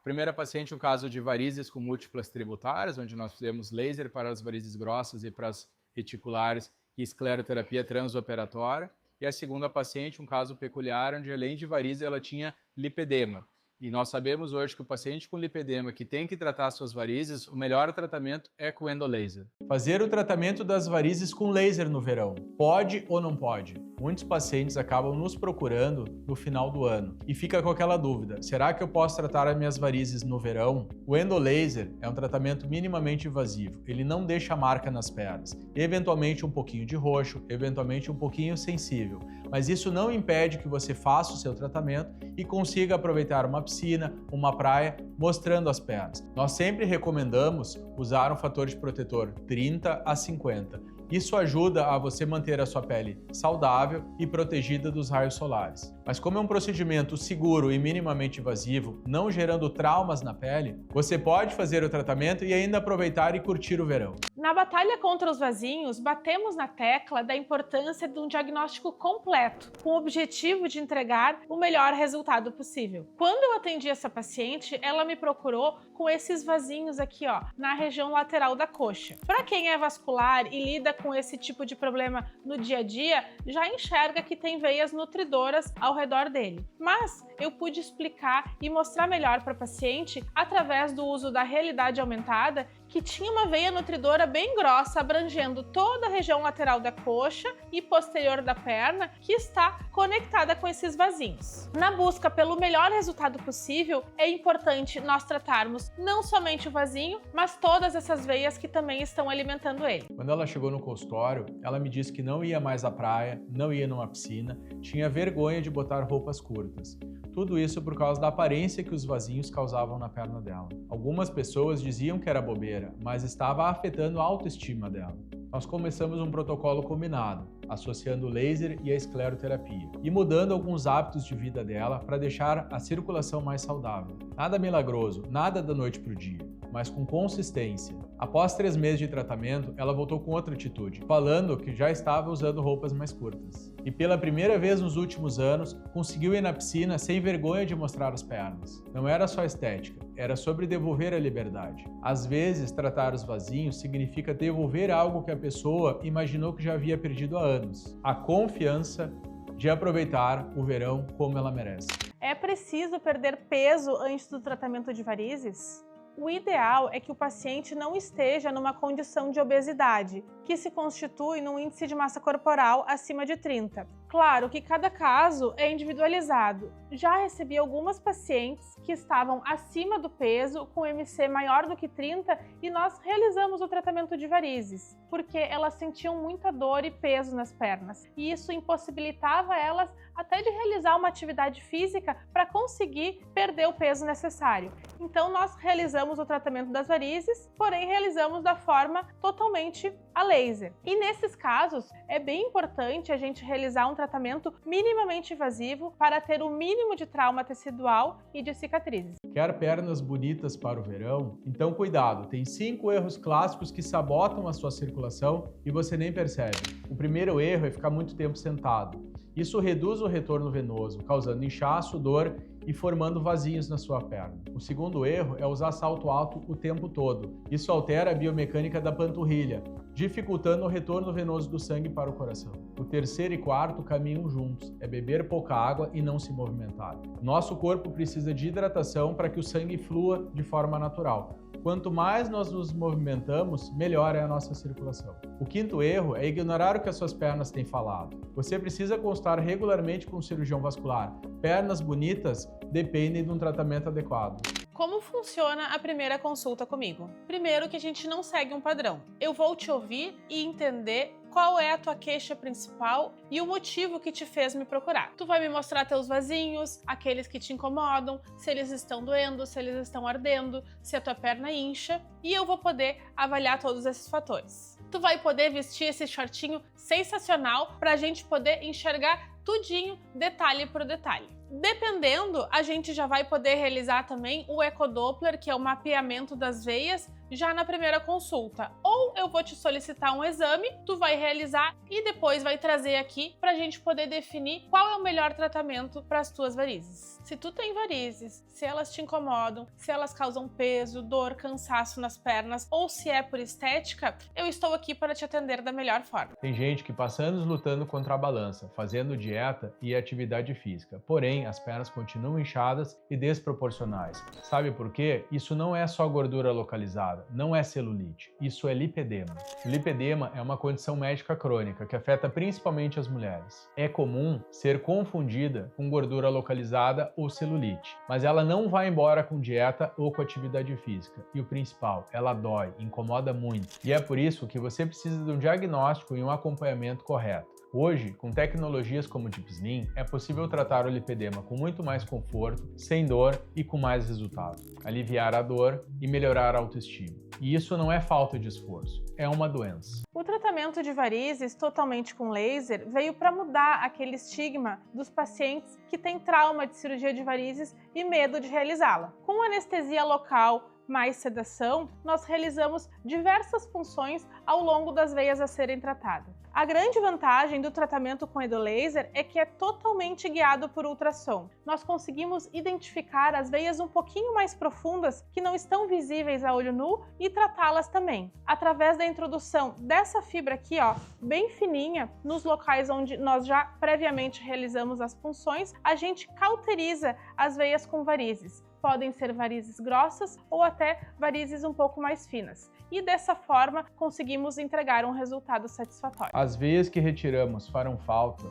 Primeira paciente, um caso de varizes com múltiplas tributárias, onde nós fizemos laser para as varizes grossas e para as reticulares e escleroterapia transoperatória. E a segunda paciente, um caso peculiar, onde além de varizes ela tinha lipedema. E nós sabemos hoje que o paciente com lipedema que tem que tratar suas varizes, o melhor tratamento é com endolaser. Fazer o tratamento das varizes com laser no verão, pode ou não pode? Muitos pacientes acabam nos procurando no final do ano e fica com aquela dúvida, será que eu posso tratar as minhas varizes no verão? O endolaser é um tratamento minimamente invasivo, ele não deixa marca nas pernas, eventualmente um pouquinho de roxo, eventualmente um pouquinho sensível, mas isso não impede que você faça o seu tratamento e consiga aproveitar uma piscina, uma praia, mostrando as pernas. Nós sempre recomendamos usar um fator de protetor 30 a 50. Isso ajuda a você manter a sua pele saudável e protegida dos raios solares. Mas como é um procedimento seguro e minimamente invasivo, não gerando traumas na pele, você pode fazer o tratamento e ainda aproveitar e curtir o verão. Na batalha contra os vasinhos, batemos na tecla da importância de um diagnóstico completo, com o objetivo de entregar o melhor resultado possível. Quando eu atendi essa paciente, ela me procurou com esses vasinhos aqui, ó, na região lateral da coxa. Para quem é vascular e lida com esse tipo de problema no dia a dia, já enxerga que tem veias nutridoras ao redor dele. Mas eu pude explicar e mostrar melhor para a paciente através do uso da realidade aumentada que tinha uma veia nutridora bem grossa abrangendo toda a região lateral da coxa e posterior da perna que está conectada com esses vasinhos. Na busca pelo melhor resultado possível, é importante nós tratarmos não somente o vasinho, mas todas essas veias que também estão alimentando ele. Quando ela chegou no consultório, ela me disse que não ia mais à praia, não ia numa piscina, tinha vergonha de botar roupas curtas. Tudo isso por causa da aparência que os vasinhos causavam na perna dela. Algumas pessoas diziam que era bobeira, mas estava afetando a autoestima dela. Nós começamos um protocolo combinado, associando o laser e a escleroterapia, e mudando alguns hábitos de vida dela para deixar a circulação mais saudável. Nada milagroso, nada da noite para o dia, mas com consistência. Após 3 meses de tratamento, ela voltou com outra atitude, falando que já estava usando roupas mais curtas. E pela primeira vez nos últimos anos, conseguiu ir na piscina sem vergonha de mostrar as pernas. Não era só estética, era sobre devolver a liberdade. Às vezes, tratar os vasinhos significa devolver algo que a pessoa imaginou que já havia perdido há anos. A confiança de aproveitar o verão como ela merece. É preciso perder peso antes do tratamento de varizes? O ideal é que o paciente não esteja numa condição de obesidade, que se constitui num índice de massa corporal acima de 30. Claro que cada caso é individualizado. Já recebi algumas pacientes que estavam acima do peso, com MC maior do que 30, e nós realizamos o tratamento de varizes, porque elas sentiam muita dor e peso nas pernas, e isso impossibilitava elas até de realizar uma atividade física para conseguir perder o peso necessário. Então nós realizamos o tratamento das varizes, porém realizamos da forma totalmente a laser. E nesses casos é bem importante a gente realizar um tratamento minimamente invasivo para ter o mínimo de trauma tecidual e de cicatrizes. Quer pernas bonitas para o verão? Então cuidado, tem 5 erros clássicos que sabotam a sua circulação e você nem percebe. O primeiro erro é ficar muito tempo sentado. Isso reduz o retorno venoso, causando inchaço, dor e formando vasinhos na sua perna. O segundo erro é usar salto alto o tempo todo. Isso altera a biomecânica da panturrilha, dificultando o retorno venoso do sangue para o coração. O terceiro e quarto caminham juntos, é beber pouca água e não se movimentar. Nosso corpo precisa de hidratação para que o sangue flua de forma natural. Quanto mais nós nos movimentamos, melhor é a nossa circulação. O quinto erro é ignorar o que as suas pernas têm falado. Você precisa consultar regularmente com um cirurgião vascular. Pernas bonitas dependem de um tratamento adequado. Como funciona a primeira consulta comigo? Primeiro que a gente não segue um padrão. Eu vou te ouvir e entender qual é a tua queixa principal e o motivo que te fez me procurar. Tu vai me mostrar teus vasinhos, aqueles que te incomodam, se eles estão doendo, se eles estão ardendo, se a tua perna incha, e eu vou poder avaliar todos esses fatores. Tu vai poder vestir esse shortinho sensacional para a gente poder enxergar tudinho, detalhe por detalhe. Dependendo, a gente já vai poder realizar também o ecodoppler, que é o mapeamento das veias, já na primeira consulta. Ou eu vou te solicitar um exame, tu vai realizar e depois vai trazer aqui para a gente poder definir qual é o melhor tratamento para as tuas varizes. Se tu tem varizes, se elas te incomodam, se elas causam peso, dor, cansaço nas pernas ou se é por estética, eu estou aqui para te atender da melhor forma. Tem gente que passa anos lutando contra a balança, fazendo dieta e atividade física, porém as pernas continuam inchadas e desproporcionais. Sabe por quê? Isso não é só gordura localizada, não é celulite, isso é lipedema. O lipedema é uma condição médica crônica que afeta principalmente as mulheres. É comum ser confundida com gordura localizada ou celulite, mas ela não vai embora com dieta ou com atividade física. E o principal, ela dói, incomoda muito. E é por isso que você precisa de um diagnóstico e um acompanhamento correto. Hoje, com tecnologias como o Deep Slim, é possível tratar o lipedema com muito mais conforto, sem dor e com mais resultado. Aliviar a dor e melhorar a autoestima. E isso não é falta de esforço, é uma doença. O tratamento de varizes totalmente com laser veio para mudar aquele estigma dos pacientes que têm trauma de cirurgia de varizes e medo de realizá-la. Com anestesia local, mais sedação, nós realizamos diversas funções ao longo das veias a serem tratadas. A grande vantagem do tratamento com endolaser é que é totalmente guiado por ultrassom. Nós conseguimos identificar as veias um pouquinho mais profundas que não estão visíveis a olho nu e tratá-las também. Através da introdução dessa fibra aqui, ó, bem fininha, nos locais onde nós já previamente realizamos as punções, a gente cauteriza as veias com varizes. Podem ser varizes grossas ou até varizes um pouco mais finas. E dessa forma conseguimos entregar um resultado satisfatório. As veias que retiramos farão falta?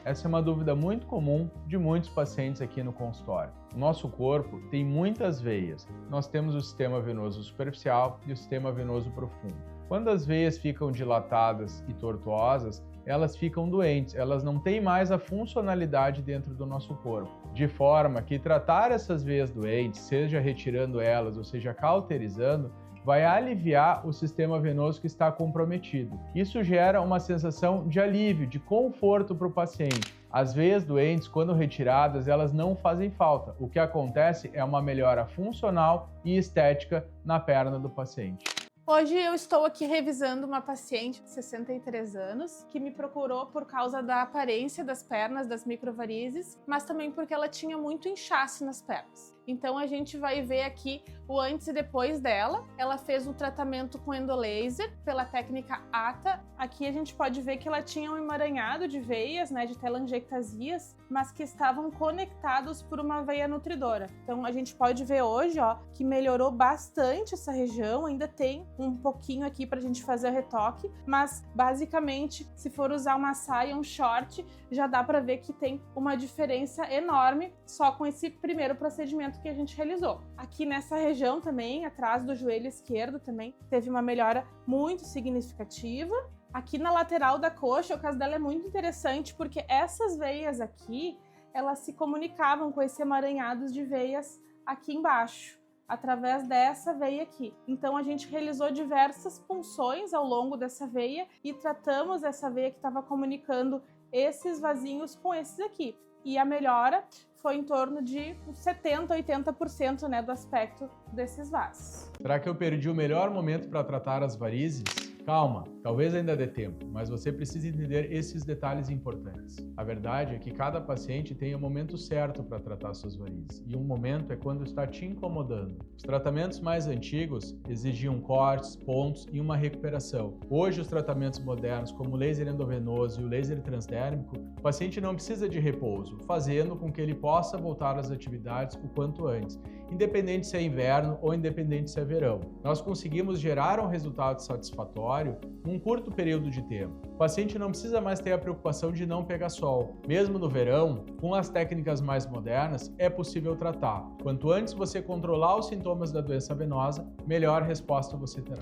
Essa é uma dúvida muito comum de muitos pacientes aqui no consultório. O nosso corpo tem muitas veias. Nós temos o sistema venoso superficial e o sistema venoso profundo. Quando as veias ficam dilatadas e tortuosas, elas ficam doentes, elas não têm mais a funcionalidade dentro do nosso corpo. De forma que tratar essas veias doentes, seja retirando elas ou seja cauterizando, vai aliviar o sistema venoso que está comprometido. Isso gera uma sensação de alívio, de conforto para o paciente. As veias doentes, quando retiradas, elas não fazem falta. O que acontece é uma melhora funcional e estética na perna do paciente. Hoje eu estou aqui revisando uma paciente de 63 anos que me procurou por causa da aparência das pernas, das microvarizes, mas também porque ela tinha muito inchaço nas pernas. Então a gente vai ver aqui o antes e depois dela. Ela fez um tratamento com endolaser pela técnica ATA. Aqui a gente pode ver que ela tinha um emaranhado de veias, né, de telangiectasias, mas que estavam conectados por uma veia nutridora. Então a gente pode ver hoje, ó, que melhorou bastante essa região. Ainda tem um pouquinho aqui pra gente fazer o retoque, mas basicamente, se for usar uma saia, um short, já dá pra ver que tem uma diferença enorme só com esse primeiro procedimento que a gente realizou. Aqui nessa região também, atrás do joelho esquerdo também, teve uma melhora muito significativa. Aqui na lateral da coxa, o caso dela é muito interessante porque essas veias aqui, elas se comunicavam com esse emaranhado de veias aqui embaixo, através dessa veia aqui. Então a gente realizou diversas punções ao longo dessa veia e tratamos essa veia que estava comunicando esses vasinhos com esses aqui. E a melhora foi em torno de 70% a 80%, né, do aspecto desses vasos. Será que eu perdi o melhor momento para tratar as varizes? Calma, talvez ainda dê tempo, mas você precisa entender esses detalhes importantes. A verdade é que cada paciente tem o momento certo para tratar suas varizes, e um momento é quando está te incomodando. Os tratamentos mais antigos exigiam cortes, pontos e uma recuperação. Hoje, os tratamentos modernos, como o laser endovenoso e o laser transdérmico, o paciente não precisa de repouso, fazendo com que ele possa voltar às atividades o quanto antes, independente se é inverno ou independente se é verão. Nós conseguimos gerar um resultado satisfatório num curto período de tempo. O paciente não precisa mais ter a preocupação de não pegar sol. Mesmo no verão, com as técnicas mais modernas, é possível tratar. Quanto antes você controlar os sintomas da doença venosa, melhor resposta você terá.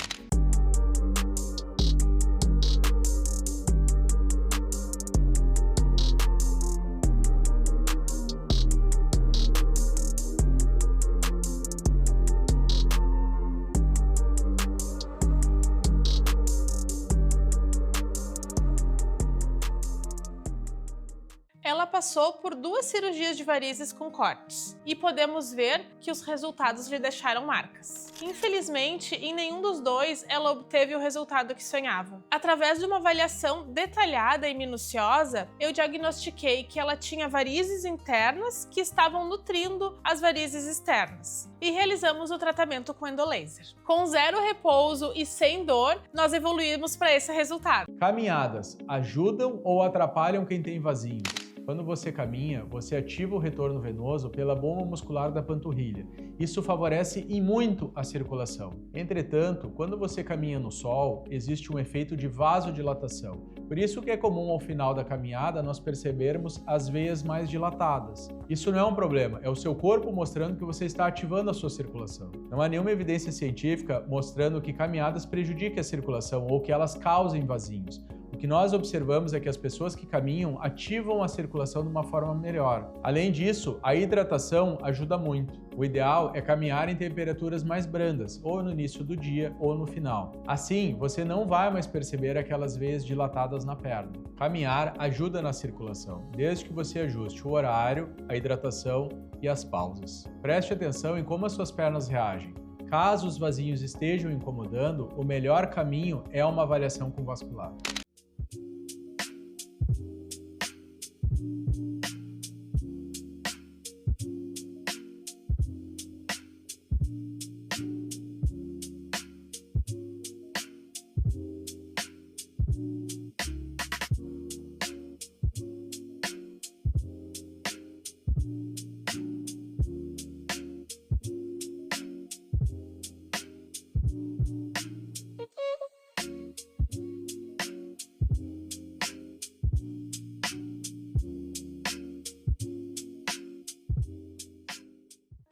Ela passou por 2 cirurgias de varizes com cortes e podemos ver que os resultados lhe deixaram marcas. Infelizmente, em nenhum dos dois ela obteve o resultado que sonhava. Através de uma avaliação detalhada e minuciosa, eu diagnostiquei que ela tinha varizes internas que estavam nutrindo as varizes externas e realizamos o tratamento com endolaser. Com 0 repouso e sem dor, nós evoluímos para esse resultado. Caminhadas ajudam ou atrapalham quem tem vasinhos? Quando você caminha, você ativa o retorno venoso pela bomba muscular da panturrilha. Isso favorece e muito a circulação. Entretanto, quando você caminha no sol, existe um efeito de vasodilatação. Por isso que é comum ao final da caminhada nós percebermos as veias mais dilatadas. Isso não é um problema, é o seu corpo mostrando que você está ativando a sua circulação. Não há nenhuma evidência científica mostrando que caminhadas prejudiquem a circulação ou que elas causem vasinhos. O que nós observamos é que as pessoas que caminham ativam a circulação de uma forma melhor. Além disso, a hidratação ajuda muito. O ideal é caminhar em temperaturas mais brandas, ou no início do dia ou no final. Assim, você não vai mais perceber aquelas veias dilatadas na perna. Caminhar ajuda na circulação, desde que você ajuste o horário, a hidratação e as pausas. Preste atenção em como as suas pernas reagem. Caso os vasinhos estejam incomodando, o melhor caminho é uma avaliação com vascular.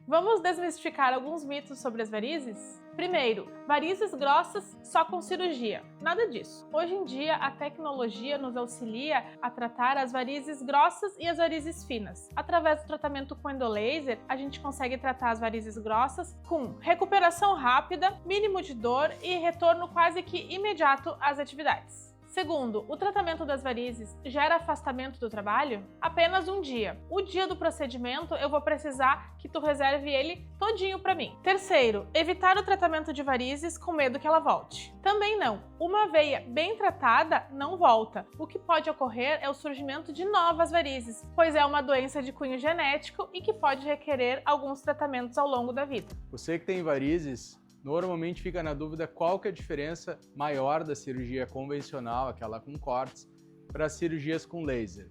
Vamos desmistificar alguns mitos sobre as varizes? Primeiro, varizes grossas só com cirurgia. Nada disso. Hoje em dia, a tecnologia nos auxilia a tratar as varizes grossas e as varizes finas. Através do tratamento com endolaser, a gente consegue tratar as varizes grossas com recuperação rápida, mínimo de dor e retorno quase que imediato às atividades. Segundo, o tratamento das varizes gera afastamento do trabalho? Apenas um dia. O dia do procedimento eu vou precisar que tu reserve ele todinho para mim. Terceiro, evitar o tratamento de varizes com medo que ela volte. Também não. Uma veia bem tratada não volta. O que pode ocorrer é o surgimento de novas varizes, pois é uma doença de cunho genético e que pode requerer alguns tratamentos ao longo da vida. Você que tem varizes, normalmente fica na dúvida qual que é a diferença maior da cirurgia convencional, aquela com cortes, para as cirurgias com laser.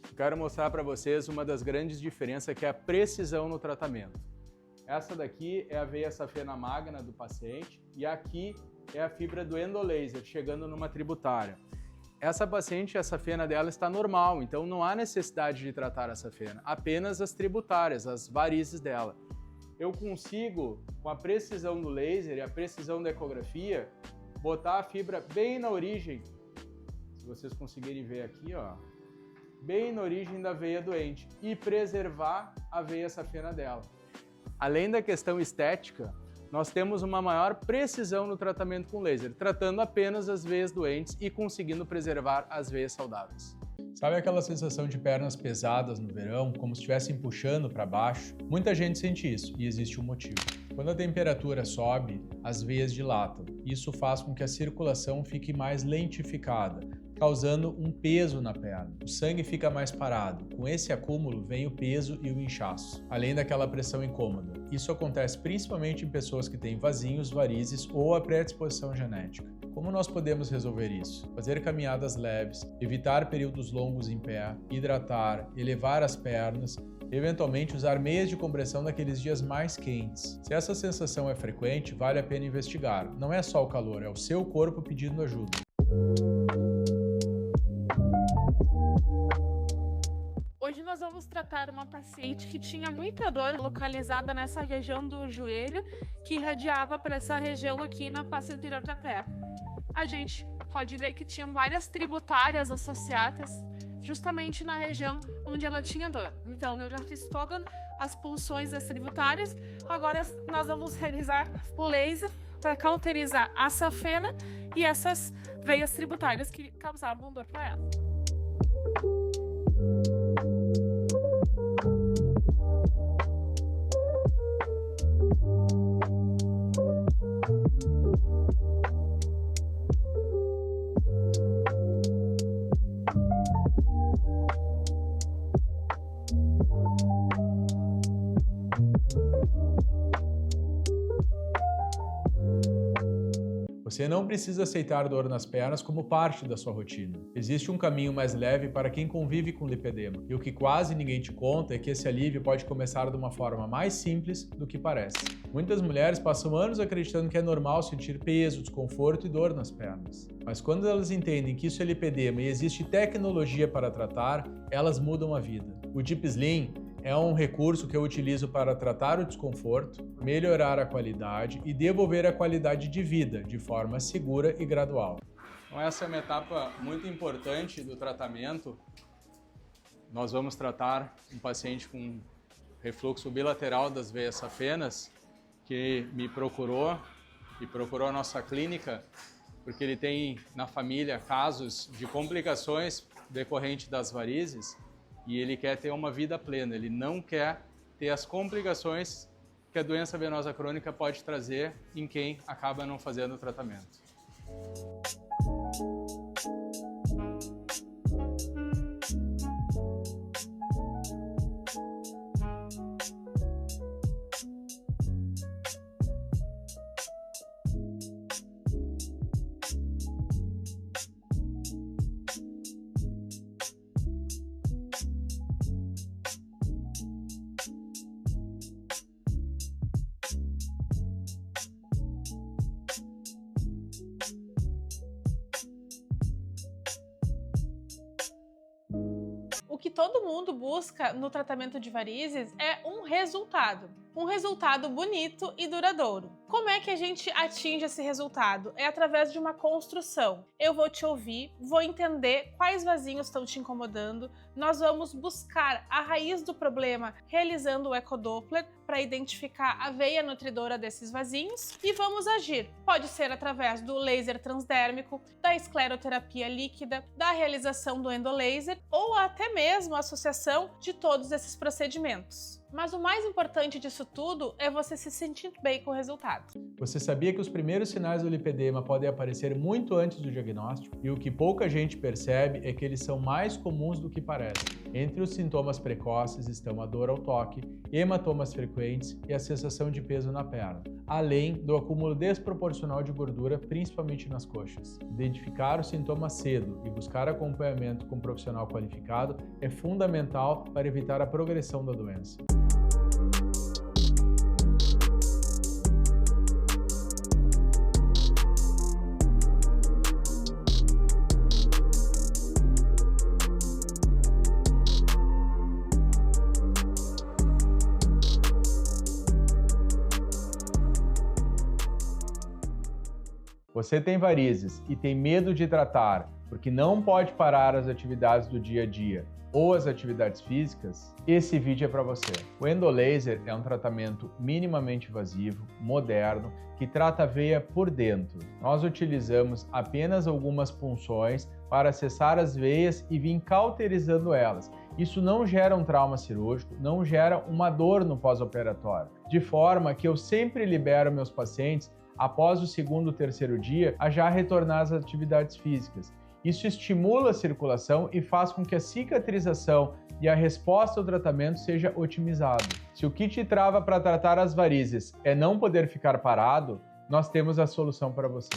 Eu quero mostrar para vocês uma das grandes diferenças, que é a precisão no tratamento. Essa daqui é a veia safena magna do paciente e aqui é a fibra do endolaser, chegando numa tributária. Essa paciente, a safena dela está normal, então não há necessidade de tratar a safena, apenas as tributárias, as varizes dela. Eu consigo, com a precisão do laser e a precisão da ecografia, botar a fibra bem na origem, se vocês conseguirem ver aqui, ó, bem na origem da veia doente e preservar a veia safena dela. Além da questão estética, nós temos uma maior precisão no tratamento com laser, tratando apenas as veias doentes e conseguindo preservar as veias saudáveis. Sabe aquela sensação de pernas pesadas no verão, como se estivessem puxando para baixo? Muita gente sente isso e existe um motivo. Quando a temperatura sobe, as veias dilatam. Isso faz com que a circulação fique mais lentificada, causando um peso na perna. O sangue fica mais parado. Com esse acúmulo vem o peso e o inchaço, além daquela pressão incômoda. Isso acontece principalmente em pessoas que têm vasinhos, varizes ou a predisposição genética. Como nós podemos resolver isso? Fazer caminhadas leves, evitar períodos longos em pé, hidratar, elevar as pernas, eventualmente usar meias de compressão naqueles dias mais quentes. Se essa sensação é frequente, vale a pena investigar. Não é só o calor, é o seu corpo pedindo ajuda. Hoje nós vamos tratar uma paciente que tinha muita dor localizada nessa região do joelho, que irradiava para essa região aqui na face anterior da perna. A gente pode ver que tinha várias tributárias associadas justamente na região onde ela tinha dor. Então eu já fiz todas as punções das tributárias. Agora nós vamos realizar o laser para cauterizar a safena e essas veias tributárias que causavam dor para ela. Você não precisa aceitar dor nas pernas como parte da sua rotina. Existe um caminho mais leve para quem convive com lipedema, e o que quase ninguém te conta é que esse alívio pode começar de uma forma mais simples do que parece. Muitas mulheres passam anos acreditando que é normal sentir peso, desconforto e dor nas pernas. Mas quando elas entendem que isso é lipedema e existe tecnologia para tratar, elas mudam a vida. O Deep Slim é um recurso que eu utilizo para tratar o desconforto, melhorar a qualidade e devolver a qualidade de vida de forma segura e gradual. Então essa é uma etapa muito importante do tratamento. Nós vamos tratar um paciente com refluxo bilateral das veias safenas que me procurou a nossa clínica porque ele tem na família casos de complicações decorrentes das varizes e ele quer ter uma vida plena, ele não quer ter as complicações que a doença venosa crônica pode trazer em quem acaba não fazendo o tratamento. O que todo mundo busca no tratamento de varizes é um resultado bonito e duradouro. Como é que a gente atinge esse resultado? É através de uma construção. Eu vou te ouvir, vou entender quais vasinhos estão te incomodando, nós vamos buscar a raiz do problema realizando o ecodoppler para identificar a veia nutridora desses vasinhos e vamos agir. Pode ser através do laser transdérmico, da escleroterapia líquida, da realização do endolaser ou até mesmo a associação de todos esses procedimentos. Mas o mais importante disso tudo é você se sentir bem com o resultado. Você sabia que os primeiros sinais do lipedema podem aparecer muito antes do diagnóstico? E o que pouca gente percebe é que eles são mais comuns do que parecem. Entre os sintomas precoces estão a dor ao toque, hematomas frequentes e a sensação de peso na perna, além do acúmulo desproporcional de gordura, principalmente nas coxas. Identificar os sintomas cedo e buscar acompanhamento com um profissional qualificado é fundamental para evitar a progressão da doença. Você tem varizes e tem medo de tratar porque não pode parar as atividades do dia a dia ou as atividades físicas? Esse vídeo é para você. O endolaser é um tratamento minimamente invasivo, moderno, que trata a veia por dentro. Nós utilizamos apenas algumas punções para acessar as veias e vir cauterizando elas. Isso não gera um trauma cirúrgico, não gera uma dor no pós-operatório, de forma que eu sempre libero meus pacientes após o segundo ou terceiro dia a já retornar às atividades físicas. Isso estimula a circulação e faz com que a cicatrização e a resposta ao tratamento seja otimizada. Se o que te trava para tratar as varizes é não poder ficar parado, nós temos a solução para você.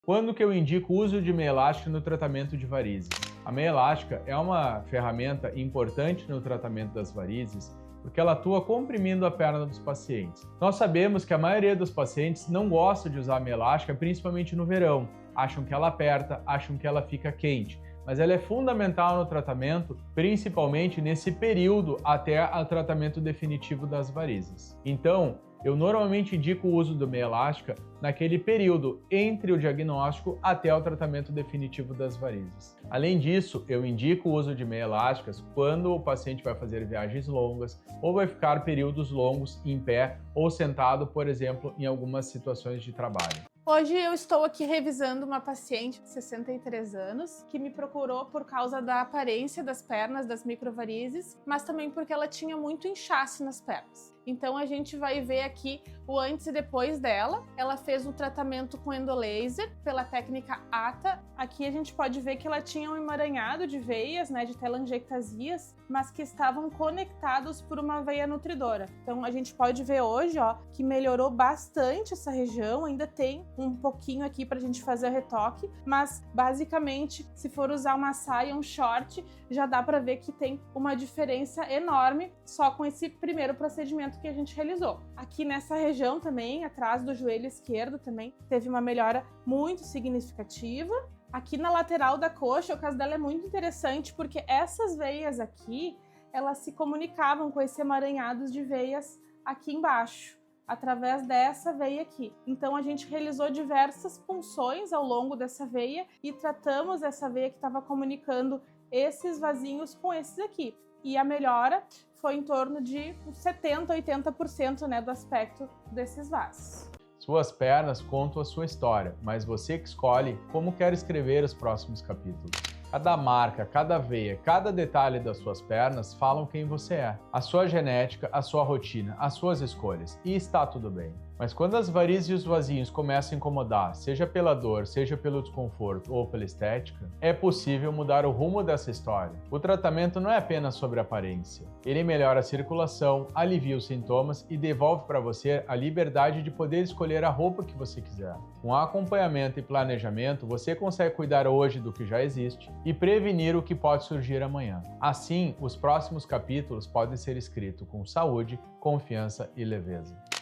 Quando que eu indico o uso de meia elástica no tratamento de varizes? A meia elástica é uma ferramenta importante no tratamento das varizes porque ela atua comprimindo a perna dos pacientes. Nós sabemos que a maioria dos pacientes não gosta de usar a meia elástica, principalmente no verão. Acham que ela aperta, acham que ela fica quente. Mas ela é fundamental no tratamento, principalmente nesse período até o tratamento definitivo das varizes. Então, Eu normalmente indico o uso do meia elástica naquele período entre o diagnóstico até o tratamento definitivo das varizes. Além disso, eu indico o uso de meia elásticas quando o paciente vai fazer viagens longas ou vai ficar períodos longos em pé ou sentado, por exemplo, em algumas situações de trabalho. Hoje eu estou aqui revisando uma paciente de 63 anos que me procurou por causa da aparência das pernas, das microvarizes, mas também porque ela tinha muito inchaço nas pernas. Então a gente vai ver aqui o antes e depois dela. Ela fez um tratamento com endolaser pela técnica ATA. Aqui a gente pode ver que ela tinha um emaranhado de veias, né, de telangiectasias, mas que estavam conectados por uma veia nutridora. Então a gente pode ver hoje, ó, que melhorou bastante essa região. Ainda tem um pouquinho aqui pra gente fazer o retoque, mas basicamente, se for usar uma saia, um short, já dá pra ver que tem uma diferença enorme só com esse primeiro procedimento que a gente realizou. Aqui nessa região também, atrás do joelho esquerdo também, teve uma melhora muito significativa. Aqui na lateral da coxa, o caso dela é muito interessante porque essas veias aqui, elas se comunicavam com esse emaranhado de veias aqui embaixo, através dessa veia aqui. Então a gente realizou diversas punções ao longo dessa veia e tratamos essa veia que estava comunicando esses vasinhos com esses aqui. E a melhora foi em torno de 70%, 80%, né, do aspecto desses vasos. Suas pernas contam a sua história, mas você que escolhe como quer escrever os próximos capítulos. Cada marca, cada veia, cada detalhe das suas pernas falam quem você é. A sua genética, a sua rotina, as suas escolhas. E está tudo bem. Mas quando as varizes e os vasinhos começam a incomodar, seja pela dor, seja pelo desconforto ou pela estética, é possível mudar o rumo dessa história. O tratamento não é apenas sobre aparência. Ele melhora a circulação, alivia os sintomas e devolve para você a liberdade de poder escolher a roupa que você quiser. Com acompanhamento e planejamento, você consegue cuidar hoje do que já existe e prevenir o que pode surgir amanhã. Assim, os próximos capítulos podem ser escritos com saúde, confiança e leveza.